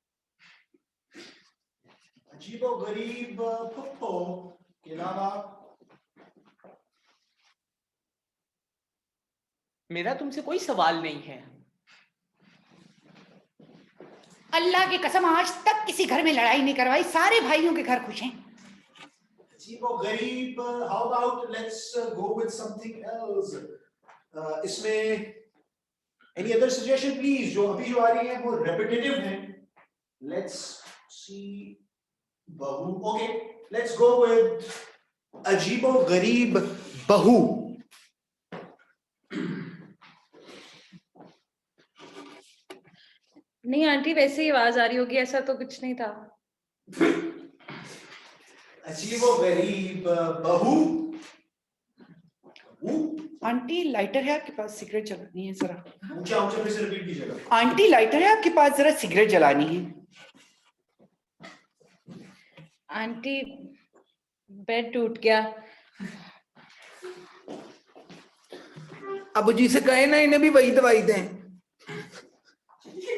अजीबोगरीब फुफ्फो के अलावा मेरा तुमसे कोई सवाल नहीं है। अल्लाह की कसम आज तक किसी घर में लड़ाई नहीं करवाई, सारे भाइयों के घर खुश हैं। अजीबोगरीब, how about let's go with something else. इसमें एनी अदर सजेशन प्लीज, जो अभी जो आ रही है वो रेपिटेटिव है। लेट्स सी बहू, ओके लेट्स गो विद अजीबोगरीब बहू। नहीं आंटी, वैसे ही आवाज आ रही होगी, ऐसा तो कुछ नहीं था। अजीबोगरीब बहू। आंटी लाइटर है आपके पास, सिगरेट जलानी है जरा। ऊंचा ऊंचा फिर से रिपीट कीजिएगा। आंटी लाइटर है आपके पास, जरा सिगरेट जलानी है। आंटी बेड टूट गया। अबू जी से कहे ना इन्हें भी वही दवाई दें।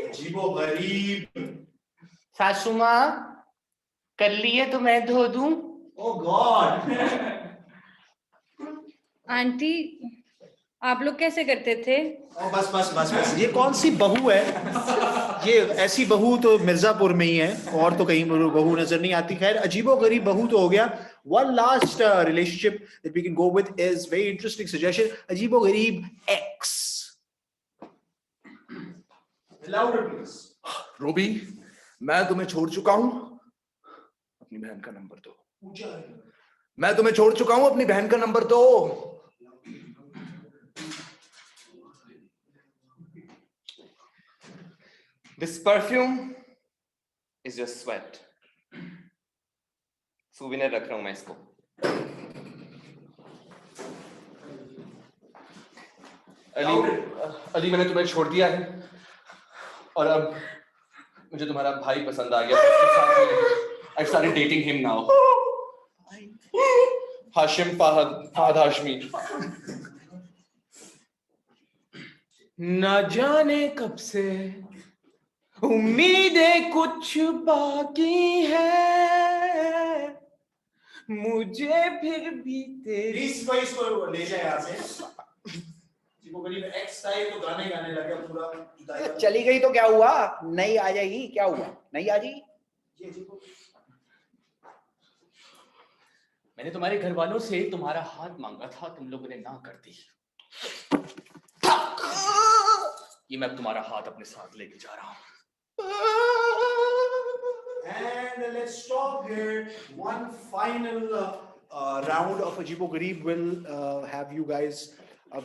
अजीबोगरीब। सासू माँ कर लिए तो मैं धो दूं? ओह गॉड। आंटी आप लोग कैसे करते थे? बस बस बस बस, ये कौन सी बहू है? ये ऐसी बहू तो मिर्जापुर में ही है, और तो कहीं बहू नजर नहीं आती। खैर अजीबोगरीब बहू तो हो गया। One last relationship that we can go with is very interesting suggestion. अजीबोगरीब X. Louder please. रूबी, मैं तुम्हें छोड़ चुका हूं, अपनी बहन का नंबर दो। मैं तुम्हें छोड़ चुका हूं, अपनी बहन का नंबर दो। This perfume is your sweat. souvenir रख रहा हूं मैं इसको। अली, मैंने तुम्हें छोड़ दिया है और अब मुझे तुम्हारा भाई पसंद आ गया। I've started dating him now. Hashim Fahad Hashmi. न जाने कब से उम्मीदें कुछ बाकी है, मुझे फिर भी तेरी। Please भाई इसको ले जाए यहाँ से। अजीबोगरीब X था, ये तो गाने गाने लग गया पूरा। चली गई तो क्या हुआ, नहीं आ जाएगी, क्या हुआ, नहीं आ जाएगी। मैंने तुम्हारे घर वालों से तुम्हारा हाथ मांगा था, तुम लोगों ने ना कर दी। ये मैं अब तुम्हारा हाथ अपने साथ लेके जा रहा हूं। And let's stop here. One final round of Ajibogarib will have you guys.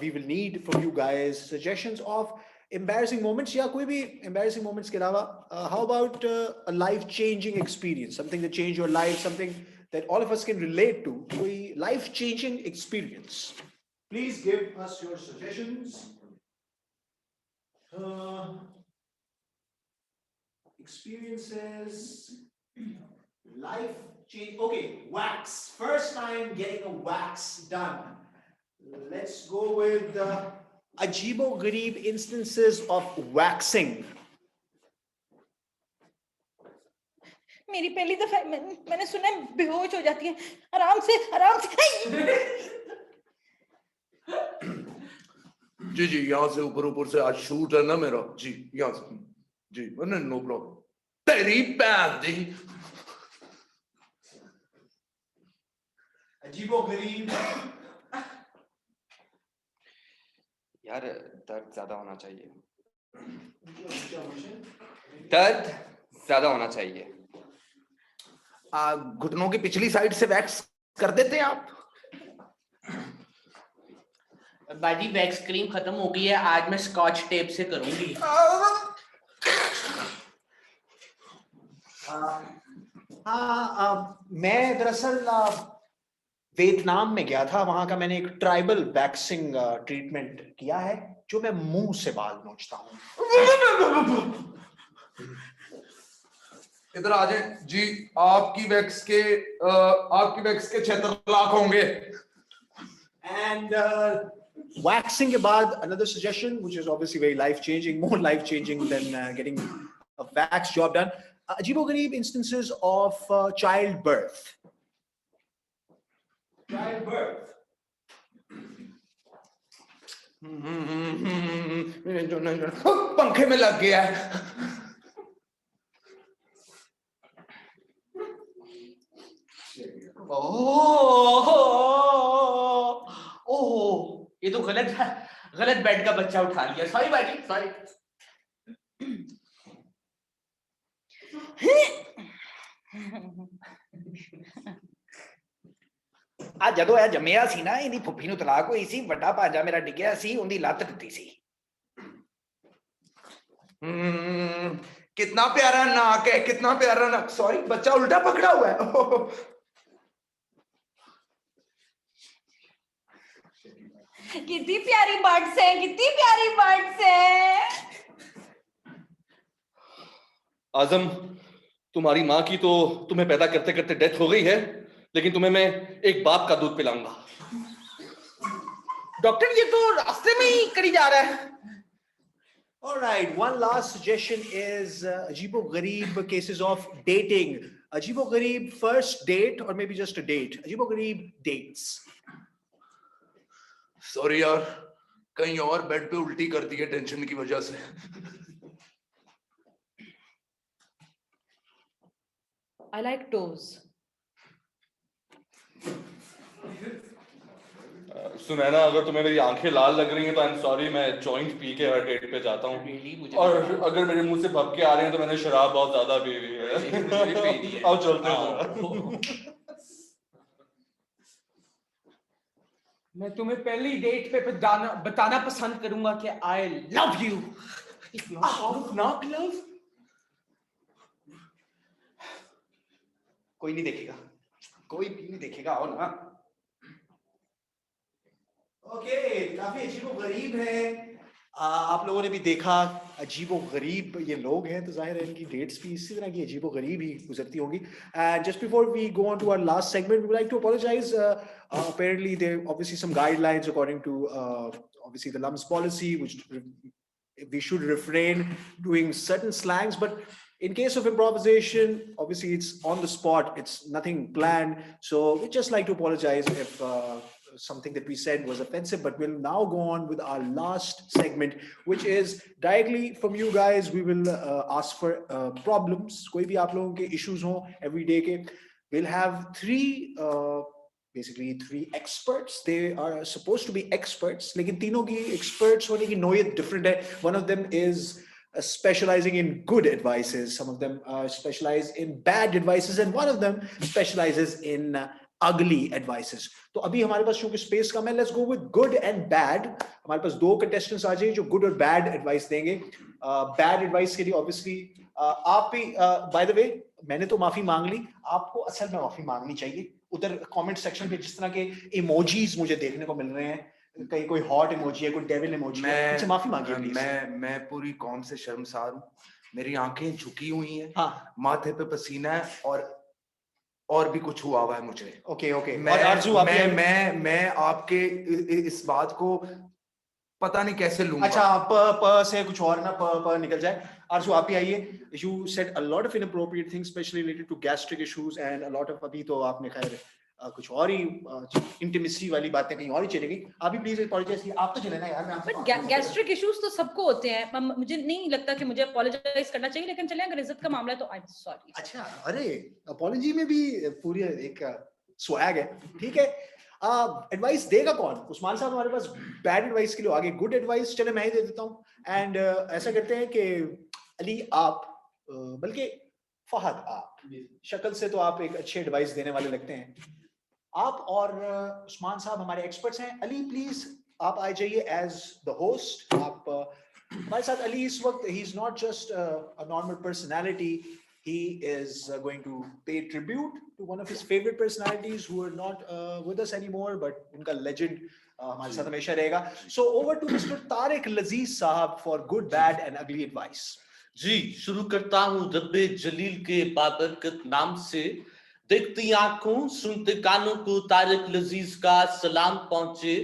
We will need from you guys suggestions of embarrassing moments. या कोई भी embarrassing moments के अलावा, how about a life-changing experience, something that changed your life, something that all of us can relate to. कोई life-changing experience. Please give us your suggestions. Experiences, life change. Okay, wax. First time getting a wax done. Let's go with Ajibogarib instances of waxing. मेरी पहली दफा मैंने सुना है बेहोश हो जाती है। आराम से जी जी, यहाँ से ऊपर से आज शूट है ना मेरा। जी यहाँ से जी, नो प्रॉब्लम। तेरी पैर दी। अजीबोगरीब। यार दर्द ज्यादा होना चाहिए, दर्द ज्यादा होना चाहिए। घुटनों की पिछली साइड से वैक्स कर देते हैं आप। बाजी वैक्स क्रीम खत्म हो गई है, आज मैं स्कॉच टेप से करूंगी। मैं दरअसल वियतनाम में गया था, वहां का मैंने एक ट्राइबल वैक्सिंग ट्रीटमेंट किया है, जो मैं मुंह से बाल नोचता हूँ। इधर आ जाए जी। आपकी वैक्स के 76 लाख होंगे। And waxing के बाद another suggestion, which is obviously very life changing, more life changing than getting a wax job done. अजीबोगरीब instances of childbirth. Childbirth. पंखे में लग गया है। ओह, ये तो गलत बेड का बच्चा उठा लिया। सॉरी बाजी, सॉरी। आ जदों ए जम्मिया सी ना, इदी फुफी नु तलाक होई सी, वड्डा भांजा मेरा डिग्या सी, उंदी लत टुटी सी। कितना प्यारा नाक है, कितना प्यारा नाक। सॉरी, बच्चा उल्टा पकड़ा हुआ है। कितनी प्यारी बर्ड्स हैं, कितनी प्यारी बर्ड्स हैं। आजम, तुम्हारी माँ की तो तुम्हें पैदा करते करते डेथ हो गई है, लेकिन तुम्हें मैं एक बाप का दूध पिलाऊंगा। डॉक्टर, ये तो रास्ते में ही करी जा रहा है। All right, one last suggestion is अजीबो-गरीब cases of dating. अजीबो-गरीब first date or maybe just a date. अजीबो-गरीब dates. Sorry यार, कहीं और बेड पे उल्टी कर दी है टेंशन की वजह से। I like toes. सुनैना, अगर तुम्हें मेरी आंखें लाल लग रही हैं तो आई एम सॉरी, मैं जॉइंट पी के हर डेट पे जाता हूँ। और अगर मेरे मुंह से भपके आ रहे हैं तो मैंने शराब बहुत ज्यादा पी हुई है। आओ चलते हैं। मैं तुम्हें पहली डेट पे बताना पसंद करूंगा कि I love you. Not love. कोई नहीं देखेगा, कोई भी नहीं देखेगा। और ना ओके, काफी अजीबो-गरीब है। आप लोगों ने भी देखा अजीबो-गरीब ये लोग हैं, तो जाहिर है इनकी डेट्स भी इसी तरह की अजीबो-गरीब ही गुजरती होंगी। Just before we go on to our last segment, we would like to apologize. Apparently there are obviously some guidelines according to obviously the LUMS policy, which we should refrain doing certain slangs, but in case of improvisation, obviously it's on the spot, it's nothing planned, so we just like to apologize if something that we said was offensive. But we'll now go on with our last segment, which is directly from you guys. We will ask for problems, koi bhi aap logon ke issues ho everyday ke. We'll have basically three experts. They are supposed to be experts, lekin तीनों की experts होने की नौयत different है. One of them is specializing in good advices, some of them specialize in bad advices, and one of them specializes in ugly advices. तो अभी हमारे पास चूंकि स्पेस कम है, let's go with good and bad. हमारे पास दो contestants आ जाएंगे जो good और bad advice देंगे. Bad advice के लिए obviously आप भी by the way मैंने तो माफी मांग ली, आपको असल में माफी मांगनी चाहिए। उधर कमेंट सेक्शन पे जिस तरह के इमोजीज मुझे देखने को मिल रहे हैं, कहीं कोई हॉट इमोजी है, कोई डेविल इमोजी है, मुझसे माफी मांगिए प्लीज। मैं पूरी कौम से शर्मसार हूँ। मेरी आंखें झुकी हुई हैं, हाँ, माथे पे पसीना है और भी कुछ हुआ हुआ है मुझे। Okay okay. मैं आपके इस बात को पता नहीं कैसे लूंगा। अच्छा, प से कुछ और ना प निकल जाए। आरजू आप ही आइए। You said a lot of inappropriate things, especially related to gastric issues and a lot of अभी तो आपने खैर कुछ और ही इंटीमेसी वाली बातें कहीं और ही चली गई। आप भी प्लीज अपॉलोजाइज कीजिए। आप तो चले ना यार, मैं आपसे बट गैस्ट्रिक इश्यूज तो सबको होते हैं। मुझे नहीं लगता कि मुझे अपॉलोजाइज करना चाहिए, लेकिन चलें अगर इज्जत का मामला है तो आई एम सॉरी। अच्छा, अरे अपॉलॉजी में भी पूरी एक स्वैग है, ठीक है। एडवाइस देगा कौन? उस्मान साहब हमारे पास बैड एडवाइस के लिए आगे, गुड एडवाइस चले मैं ही दे देता हूँ। एंड ऐसा करते हैं कि अली आप, बल्कि फहद आप, शक्ल से तो आप एक अच्छे एडवाइस देने वाले लगते हैं। आप और उस्मान साहब हमारे एक्सपर्ट्स हैं। अली प्लीज आप आ जाइए एज द होस्ट। आप हमारे साथ अली इस वक्त, he is not just a normal personality, he is going to pay tribute to one of his favorite personalities who are not with us anymore, but unka legend हमारे साथ हमेशा रहेगा। So over to Mr. Tariq Lazeez साहब for good, bad and ugly advice. जी, शुरू करता हूँ रब्बे जलील के बाबरकत नाम से। देखती आंखों सुनते कानों को तारिक लजीज का सलाम पहुंचे।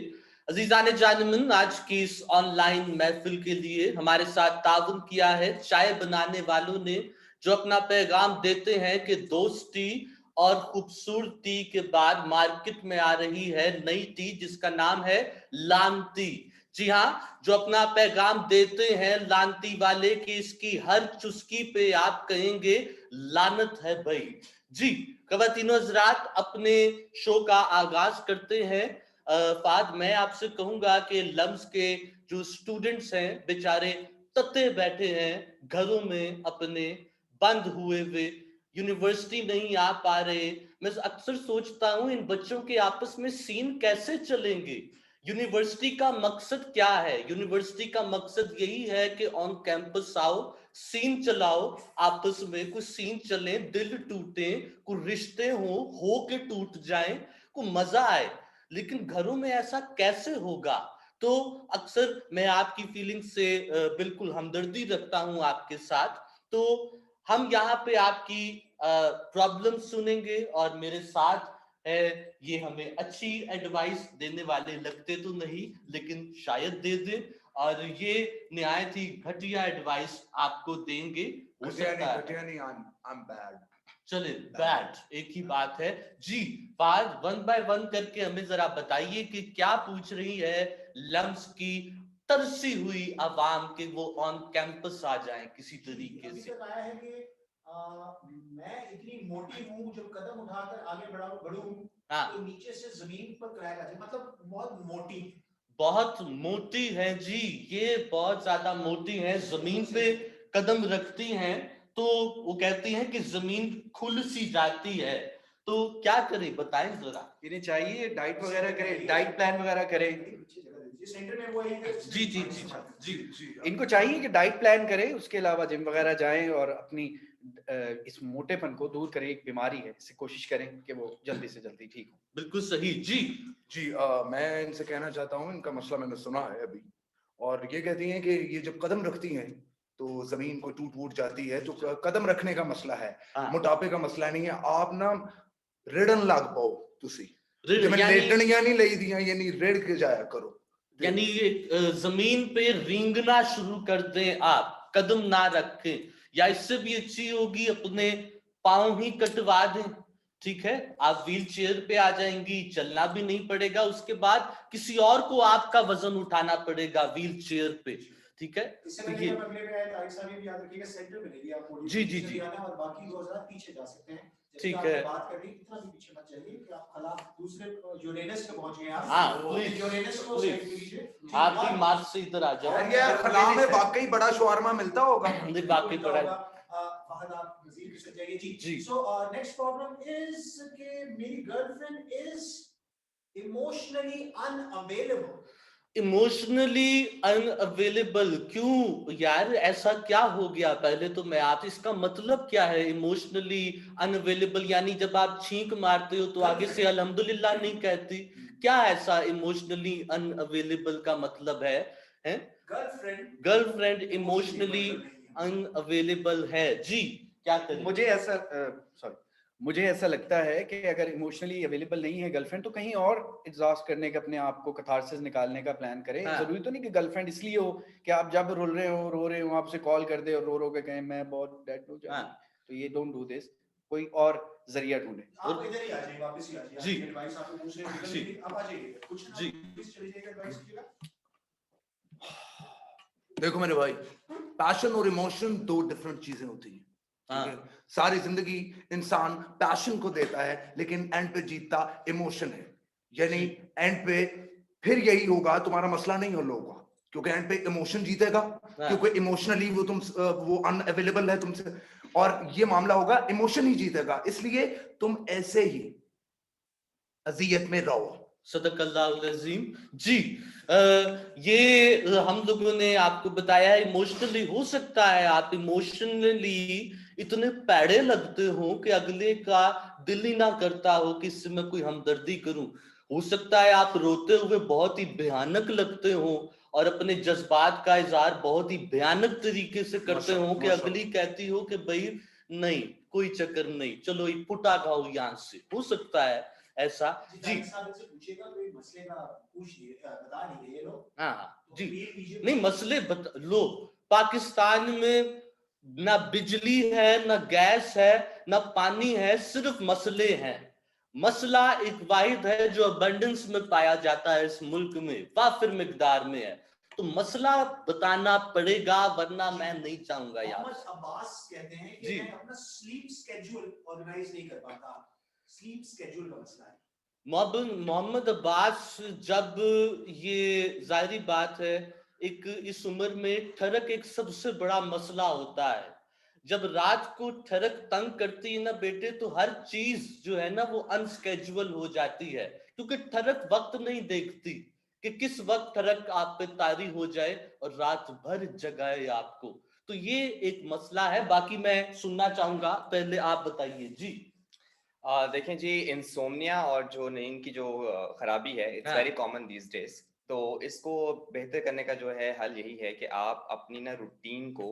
अजीजान जानिमन, आज की इस ऑनलाइन महफिल के लिए हमारे साथ ताउन किया है चाय बनाने वालों ने, जो अपना पैगाम देते हैं कि दोस्ती और खूबसूरती के बाद मार्केट में आ रही है नई चीज जिसका नाम है लानती। जी हाँ, जो अपना पैगाम देते हैं लानती वाले कि इसकी हर चुस्की पे आप कहेंगे लानत है भाई। जी ख़वातीनो हज़रात, अपने शो का आगाज करते हैं। फाद, मैं आपसे कहूंगा कि लम्स के जो स्टूडेंट्स हैं बेचारे तत्ते बैठे हैं घरों में अपने, बंद हुए हुए, यूनिवर्सिटी नहीं आ पा रहे। मैं अक्सर सोचता हूं इन बच्चों के आपस में सीन कैसे चलेंगे। यूनिवर्सिटी का मकसद क्या है? यूनिवर्सिटी का मकसद यही है कि ऑन कैंपस आओ, सीन चलाओ, आपस में कुछ सीन चले, दिल टूटे, कुछ रिश्ते हो के टूट जाएं, कुछ मजा आए। लेकिन घरों में ऐसा कैसे होगा? तो अक्सर मैं आपकी फीलिंग से बिल्कुल हमदर्दी रखता हूं आपके साथ। तो हम यहाँ पे आपकी प्रॉब्लम सुनेंगे और मेरे साथ है, ये हमें अच्छी एडवाइस देने वाले लगते तो नहीं लेकिन शायद दे दे, और ये निहायत ही घटिया एडवाइस आपको देंगे। हो सकता है I'm bad. चले बैड एक ही बात है। जी फाद, वन बाय वन करके हमें जरा बताइए कि क्या पूछ रही है लम्स की तरसी हुई आवाम के वो ऑन कैंपस आ जाएं किसी तरीके से। आया है कि मैं इतनी मोटी हूँ, जब कदम उठाकर आगे बढ़ूं हाँ, तो नीचे से जमीन पर क्रैक आ जाए, मतलब बहुत मोटी, बहुत मोटी है जी, ये बहुत ज्यादा मोटी है, जमीन पे कदम रखती हैं तो वो कहती हैं कि जमीन खुल सी जाती है। तो क्या करें बताएं जरा। इन्हें चाहिए डाइट वगैरह करे, डाइट प्लान वगैरह करे। सेंटर में वो है जी जी जी जी जी इनको चाहिए कि डाइट प्लान करें, उसके अलावा जिम वगैरह जाएं और अपनी इस मोटेपन को दूर करें। एक बीमारी है, इससे कोशिश करें कि वो जल्दी से जल्दी ठीक हो। बिल्कुल सही जी। जी मैं इनसे कहना चाहता हूँ, इनका मसला मैंने सुना है अभी, और ये कहती हैं कि ये जब कदम रखती हैं तो जमीन को टूट जाती है। तो कदम रखने का मसला है, हाँ। मोटापे का मसला नहीं है। आप ना रिड़न लग पाओ, तुसी जिवें यानी लेटनियां नहीं लई दियां, यानी रिड़ के जाया करो। यानी जमीन पे रेंगना शुरू कर दें आप, कदम ना रखें, या इससे भी अच्छी होगी अपने पांव ही कटवा दें। ठीक है, आप व्हील चेयर पे आ जाएंगी, चलना भी नहीं पड़ेगा, उसके बाद किसी और को आपका वजन उठाना पड़ेगा व्हील चेयर पे। ठीक है, तो ये जी जी जी और बाकी 2000 पीछे जा सकते हैं। ठीक है, बात करनी इतना भी पीछे मत जाइए कि आप खला दूसरे यूरेनस पे पहुंच गए। आप हाँ प्लीज यूरेनस को साइड पे लीजिए। आपकी मार्च से इधर आ जाओ। यार ये खला में वाकई बड़ा शवारमा मिलता होगा। बाकी बड़ा फहद आप मजीद भी सक जाइए जी। जी। सो नेक्स्ट प्रॉब्लम इज कि मेरी girlfriend is emotionally unavailable. Emotionally unavailable, क्यों यार, ऐसा क्या हो गया? पहले तो मैं आप, इसका मतलब क्या है इमोशनली अनअवेलेबल? यानी जब आप छींक मारते हो तो आगे से अल्हम्दुलिल्लाह नहीं कहती? क्या ऐसा इमोशनली अनअवेलेबल का मतलब है? गर्लफ्रेंड इमोशनली अनअवेलेबल है जी, क्या करें? मुझे ऐसा लगता है कि अगर इमोशनली अवेलेबल नहीं है गर्लफ्रेंड, तो कहीं और एग्जॉस्ट करने का, अपने आप को कैथारसिस निकालने का प्लान करें। हाँ। जरूरी तो नहीं कि गर्लफ्रेंड इसलिए हो कि आप जब रो रहे हो आपसे कॉल कर दे और रो के कहें मैं बहुत डेड हो जाऊं। हाँ। तो ये डोंट डू दिस, कोई और जरिया ढूंढे। आप इधर ही आ जाइए, वापस ही आ जाइए। जी। एडवाइस आपको पूछ रहे हैं, जी। आप आ जाइए कुछ जी। प्लीज चले जाइए, एडवाइस कीजिएगा। देखो मेरे भाई, पैशन और इमोशन दो डिफरेंट चीजें होती हैं। हाँ। सारी जिंदगी इंसान पैशन को देता है, लेकिन एंड पे जीतता इमोशन है। यानी एंड पे फिर यही होगा, तुम्हारा मसला नहीं हल होगा, क्योंकि एंड पे इमोशन जीतेगा। क्योंकि इमोशनली वो अनअवेलेबल है तुमसे, और ये मामला होगा इमोशन ही जीतेगा। इसलिए तुम ऐसे ही अजियत में रहो। सदकल्लाहुल-अज़ीम जी। ये हम लोगों ने आपको बताया इमोशनली हो सकता है आप इमोशनली इतने पैड़े लगते हो कि अगले का दिल ही ना करता हो कि इससे मैं कोई हमदर्दी करूं। हो सकता है आप रोते हुए बहुत ही भयानक लगते हो और अपने जज्बात का इजहार बहुत ही भयानक तरीके से करते हो कि अगली कहती हो कि भाई नहीं कोई चक्कर नहीं, नहीं ये फुटा खाओ यहाँ से। हो सकता है ऐसा जी। पूछिएगा कोई मसले का बता नहीं रहे लोग। हाँ जी, नहीं मसले लो। पाकिस्तान में ना बिजली है, ना गैस है, ना पानी है, सिर्फ मसले हैं। मसला एक वाहिद है जो अबंडेंस में पाया जाता है इस मुल्क में, वाफिर मिकदार में है। तो मसला बताना पड़ेगा, वरना मैं नहीं चाहूंगा यार। मोहम्मद अब्बास कहते हैं कि जी। मैं अपना स्लीप स्केड्यूल ऑर्गेनाइज नहीं कर पाता। स्लीप स्केड्यूल का मसला है। मोहम्मद अब्बास, जब ये जाहिर बात है, एक इस उम्र में ठरक एक सबसे बड़ा मसला होता है। जब रात को ठरक तंग करती है ना बेटे, तो हर चीज जो है ना वो अनस्केजुअल हो जाती है, क्योंकि ठरक वक्त नहीं देखती कि किस वक्त ठरक आप पे तारी हो जाए और रात भर जगाए आपको। तो ये एक मसला है। बाकी मैं सुनना चाहूंगा, पहले आप बताइए जी। देखें जी, इंसोम्निया और जो नींद की जो खराबी है, इट्स हाँ। Very common these days. तो इसको बेहतर करने का जो है हल यही है कि आप अपनी ना रूटीन को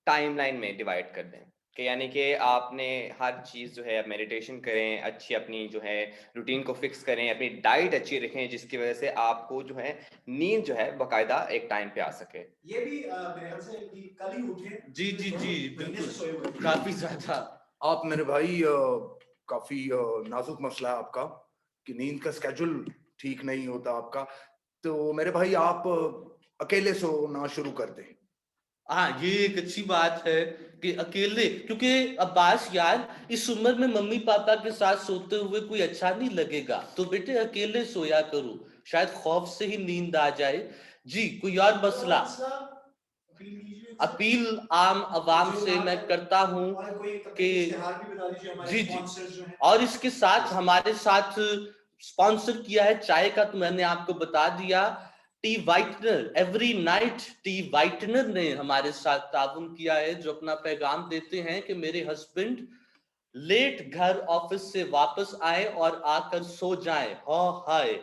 टाइमलाइन में डिवाइड कर दें, कि यानी कि आपने हर चीज़ जो है मेडिटेशन करें, अच्छी अपनी जो है रूटीन को फिक्स करें, अपनी डाइट अच्छी रखें, जिसकी वजह से आपको जो है नींद जो है बाकायदा एक टाइम पे आ सके। ये भी मेरे ख्याल से कि कल ही उठे। जी जी जी, महीने से सोए हुए बिल्कुल, थे। काफी ज्यादा। आप मेरे भाई काफी नाजुक मसला है आपका कि नींद का स्केड्यूल ठीक नहीं होता आपका। तो मेरे भाई आप अकेले सोना शुरू कर दें। हाँ, ये एक अच्छी बात है कि अकेले, क्योंकि अब्बास यार, इस उम्र में मम्मी पापा के साथ सोते हुए कोई अच्छा नहीं लगेगा। तो बेटे अकेले सोया करो, शायद खौफ से ही नींद आ जाए। जी, कोई और मसला? अपील आम आवाम से मैं करता हूं कि जी जी, और इसके साथ हमारे साथ स्पॉन्सर किया है चाय का, तो मैंने आपको बता दिया। T whitener, every night T whitener ने हमारे साथ ताउन किया है, जो अपना पैगाम देते हैं कि मेरे हस्बैंड लेट घर ऑफिस से वापस आए और आकर सो जाएं। हाय,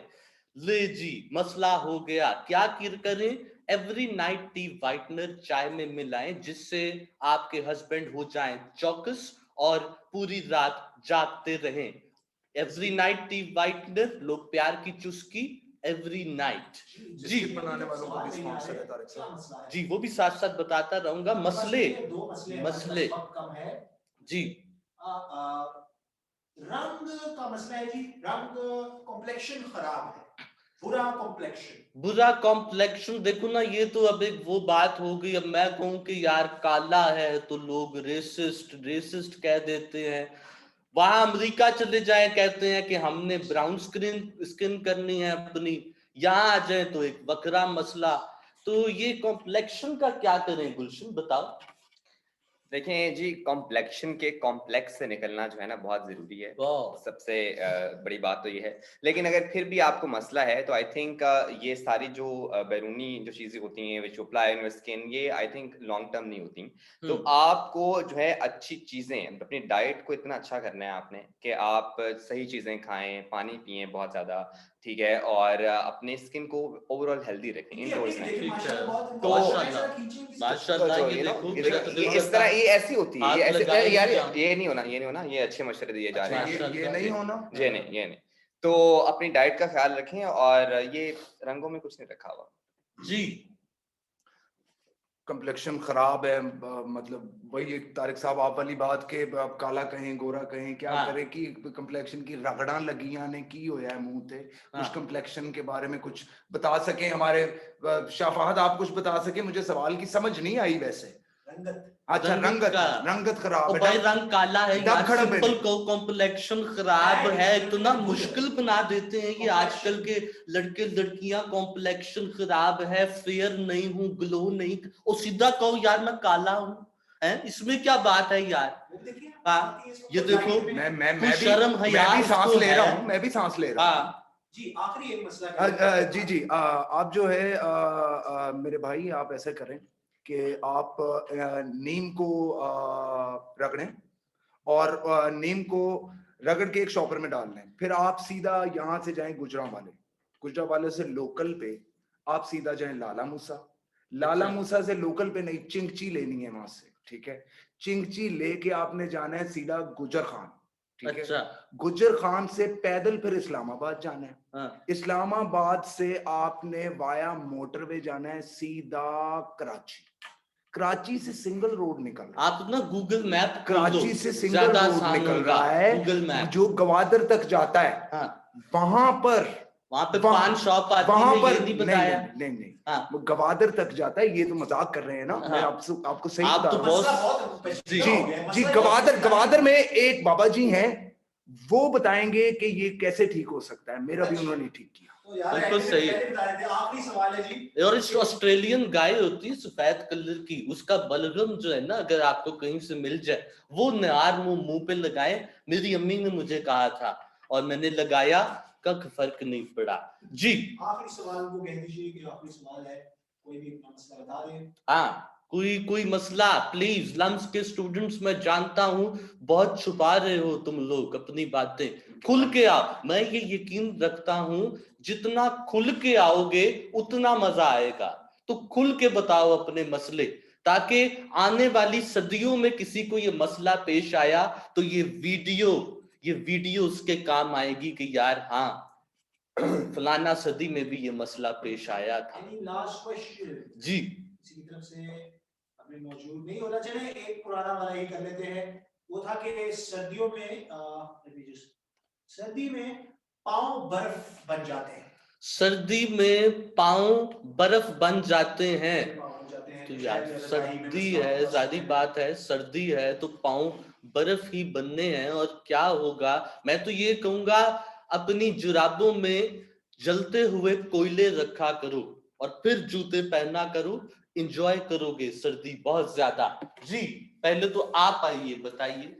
ले जी, मसला हो गया। क्या करें? एवरी नाइट टी वाइटनर चाय में मिलाएं, जिससे आपके हस्बैंड हो जाएं चौकस और पूरी रात जागते रहें। एवरी नाइट टी वाइटनर, लोग प्यार की चुस्की एवरी नाइट। जी, बनाने वालों को भी स्पॉन्सर है तारिक साहब। जी, वो भी साथ साथ बताता रहूंगा। मसले मसले कम है जी, रंग का मसला है जी। रंग कॉम्प्लेक्शन खराब है, बुरा कॉम्प्लेक्शन। बुरा कॉम्प्लेक्शन, देखो ना, ये तो अब एक वो बात हो गई। अब मैं कहूं कि यार काला है तो लोग रेसिस्ट कह देते हैं। वहां अमेरिका चले जाए, कहते हैं कि हमने ब्राउन स्किन करनी है अपनी। यहाँ आ जाए तो एक बकरा मसला। तो ये कॉम्प्लेक्शन का क्या करें गुलशन, बताओ। देखें जी, कॉम्प्लेक्शन के कॉम्प्लेक्स से निकलना जो है ना बहुत ज़रूरी है। सबसे बड़ी बात तो ये है। लेकिन अगर फिर भी आपको मसला है, तो आई थिंक ये सारी जो बैरूनी जो चीज़ें होती हैं विच अप्लाई ऑन योर स्किन, ये आई थिंक लॉन्ग टर्म नहीं होती। तो आपको जो है अच्छी चीज़ें, अपनी डाइट को इतना अच्छा करना है आपने कि आप सही चीज़ें खाएं, पानी पिएं बहुत ज़्यादा, ठीक है, और अपने स्किन को ओवरऑल हेल्दी रखें इंडोर्स में। तो माशाल्लाह, ये देखो, ये इस तरह, ये ऐसी होती है, ये ऐसे यार, ये नहीं होना, ये नहीं होना, ये अच्छे मशवरे दिए जा रहे हैं। ये नहीं होना, ये नहीं। तो अपनी डाइट का ख्याल रखें, और ये रंगों में कुछ नहीं रखा हुआ जी। कम्प्लेक्शन खराब है, मतलब वही एक तारिक साहब आप वाली बात के आप काला कहें गोरा कहें, क्या हाँ। करें कि कम्प्लेक्शन की रगड़ा लगियां ने की होया है मुंह थे। कुछ हाँ। कम्प्लेक्शन के बारे में कुछ बता सके हमारे शाह फहद, आप कुछ बता सके? मुझे सवाल की समझ नहीं आई वैसे। अच्छा, रंगत खराब है, भाई रंग काला है यार, खड़ा सिंपल कॉम्प्लेक्शन खराब है, इतना मुश्किल बना देते हैं कि आजकल के लड़के लड़कियां। कॉम्प्लेक्शन खराब है, फेयर नहीं हूँ, ग्लो नहीं, और सीधा कहो यार मैं काला हूँ, है इसमें क्या बात है यार? हाँ, ये देखो, मैं शर्म है यार, भी सांस ले रहा हूँ, मैं भी सांस ले रहा हूँ। जी, आखिरी एक मसला जी, आप जो है मेरे भाई, आप ऐसा करें कि आप नीम को रगड़ें, और नीम को रगड़ के एक शॉपर में डाल लें। फिर आप सीधा यहाँ से जाएं गुजरावाले से लोकल पे आप सीधा जाएं लाला मूसा से लोकल पे नहीं, चिंगची लेनी है वहां से, ठीक है। चिंगची लेके आपने जाना है सीधा गुजर खान, ठीक है। गुजर खान से पैदल फिर इस्लामाबाद जाना है। हाँ। इस्लामाबाद से आपने वाया मोटरवे जाना है सीधा कराची। कराची से सिंगल रोड निकल रहा है, आप ना गूगल मैप कराची से सिंगल ज्यादा रोड आसान निकल होगा, रहा है गूगल मैप। जो गवादर तक जाता है, हाँ, वहां पर वहां पे वहां- पान शॉप आती वहां है, पर ये नहीं बताया। नहीं हाँ। वो गवादर तक जाता है। ये तो मजाक कर रहे हैं ना, मैं हाँ। आपको सही आप बता तो रहा हूँ। बहुत जी जी गवादर में एक बाबा जी हैं, वो बताएंगे कि ये कैसे ठीक हो सकता है। मेरा भी उन्होंने ठीक किया। बिल्कुल सही। आखिरी सवाल है जी। और इस ऑस्ट्रेलियन गाय होती है सफेद कलर की, उसका बलगम जो है ना, अगर आपको कहीं से मिल जाए, वो नार मुंह पे लगाए। मेरी अम्मी ने मुझे कहा था और मैंने लगाया, कख फर्क नहीं पड़ा। जी आखिरी सवाल को कह दीजिए कि आखिरी सवाल है, कोई भी अपना मसला बता दें। हाँ, कोई मसला प्लीज। लम्स के स्टूडेंट्स, मैं जानता हूं बहुत छुपा रहे हो तुम लोग अपनी बातें, खुल के आओ। मैं ये यकीन रखता हूं जितना खुल के आओगे उतना मजा आएगा। तो खुल के बताओ अपने मसले, ताकि आने वाली सदियों में किसी को ये मसला पेश आया तो ये वीडियो उसके काम आएगी कि यार हाँ, फलाना सदी में भी ये मसला पेश आया था। लास्ट क्वेश्चन जी किसी की तरफ से अभी मौजूद नहीं होना चाहिए, एक पुराना वाला ही कर लेते हैं। वो था कि सर्दियों में सर्दी में पांव बर्फ बन जाते हैं। सर्दी में पांव बर्फ बन जाते हैं। तो यार सर्दी है, सारी बात है, सर्दी है तो पांव बर्फ ही बनने हैं। और क्या होगा, मैं तो ये कहूंगा अपनी जुराबों में जलते हुए कोयले रखा करो और फिर जूते पहना करो, एंजॉय करोगे सर्दी बहुत ज्यादा। जी पहले तो आप आइए, बताइए।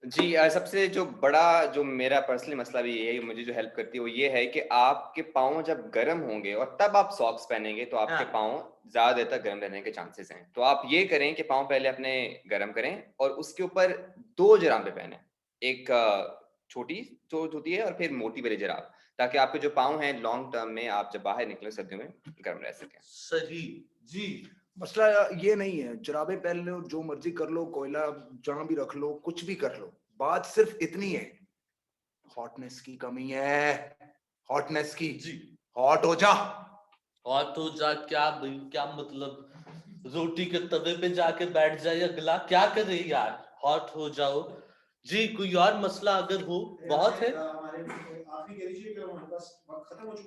जी सबसे जो बड़ा जो मेरा पर्सनली मसला भी ये है, मुझे जो हेल्प करती है वो ये है कि आपके पाँव जब गर्म होंगे और तब आप सॉक्स पहनेंगे तो आपके हाँ। पाँव ज्यादा देर तक गर्म रहने के चांसेस हैं। तो आप ये करें कि पाँव पहले अपने गर्म करें और उसके ऊपर 2 जुराबें पहने, एक छोटी जो होती है और फिर मोटी वाली जुराब, ताकि आपके जो पाँव हैं लॉन्ग टर्म में आप जब बाहर निकले सर्दियों में गर्म रह सकें। सही जी। मसला ये नहीं है, जुराबें पहन लो, जो मर्जी कर लो, कोयला जहां भी रख लो, कुछ भी कर लो, बात सिर्फ इतनी है, हॉटनेस की कमी है, हॉटनेस की। जी हॉट हो जा। और तो जा क्या भाई, क्या मतलब, रोटी के तवे पे जाके बैठ जाए अगला, क्या करे यार, हॉट हो जाओ। जी कोई और मसला अगर हो, बहुत है।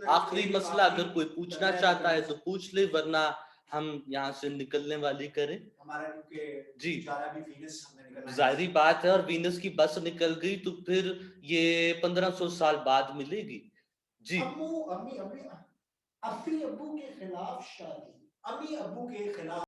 आखिरी मसला अगर कोई पूछना चाहता है तो पूछ ले, वरना हम यहाँ से निकलने वाली करें। जी जाहिर बात है, और वीनस की बस निकल गई तो फिर ये 1500 साल बाद मिलेगी। जी अम्मी अब्बू के खिलाफ शादी, अम्मी अब्बू के खिलाफ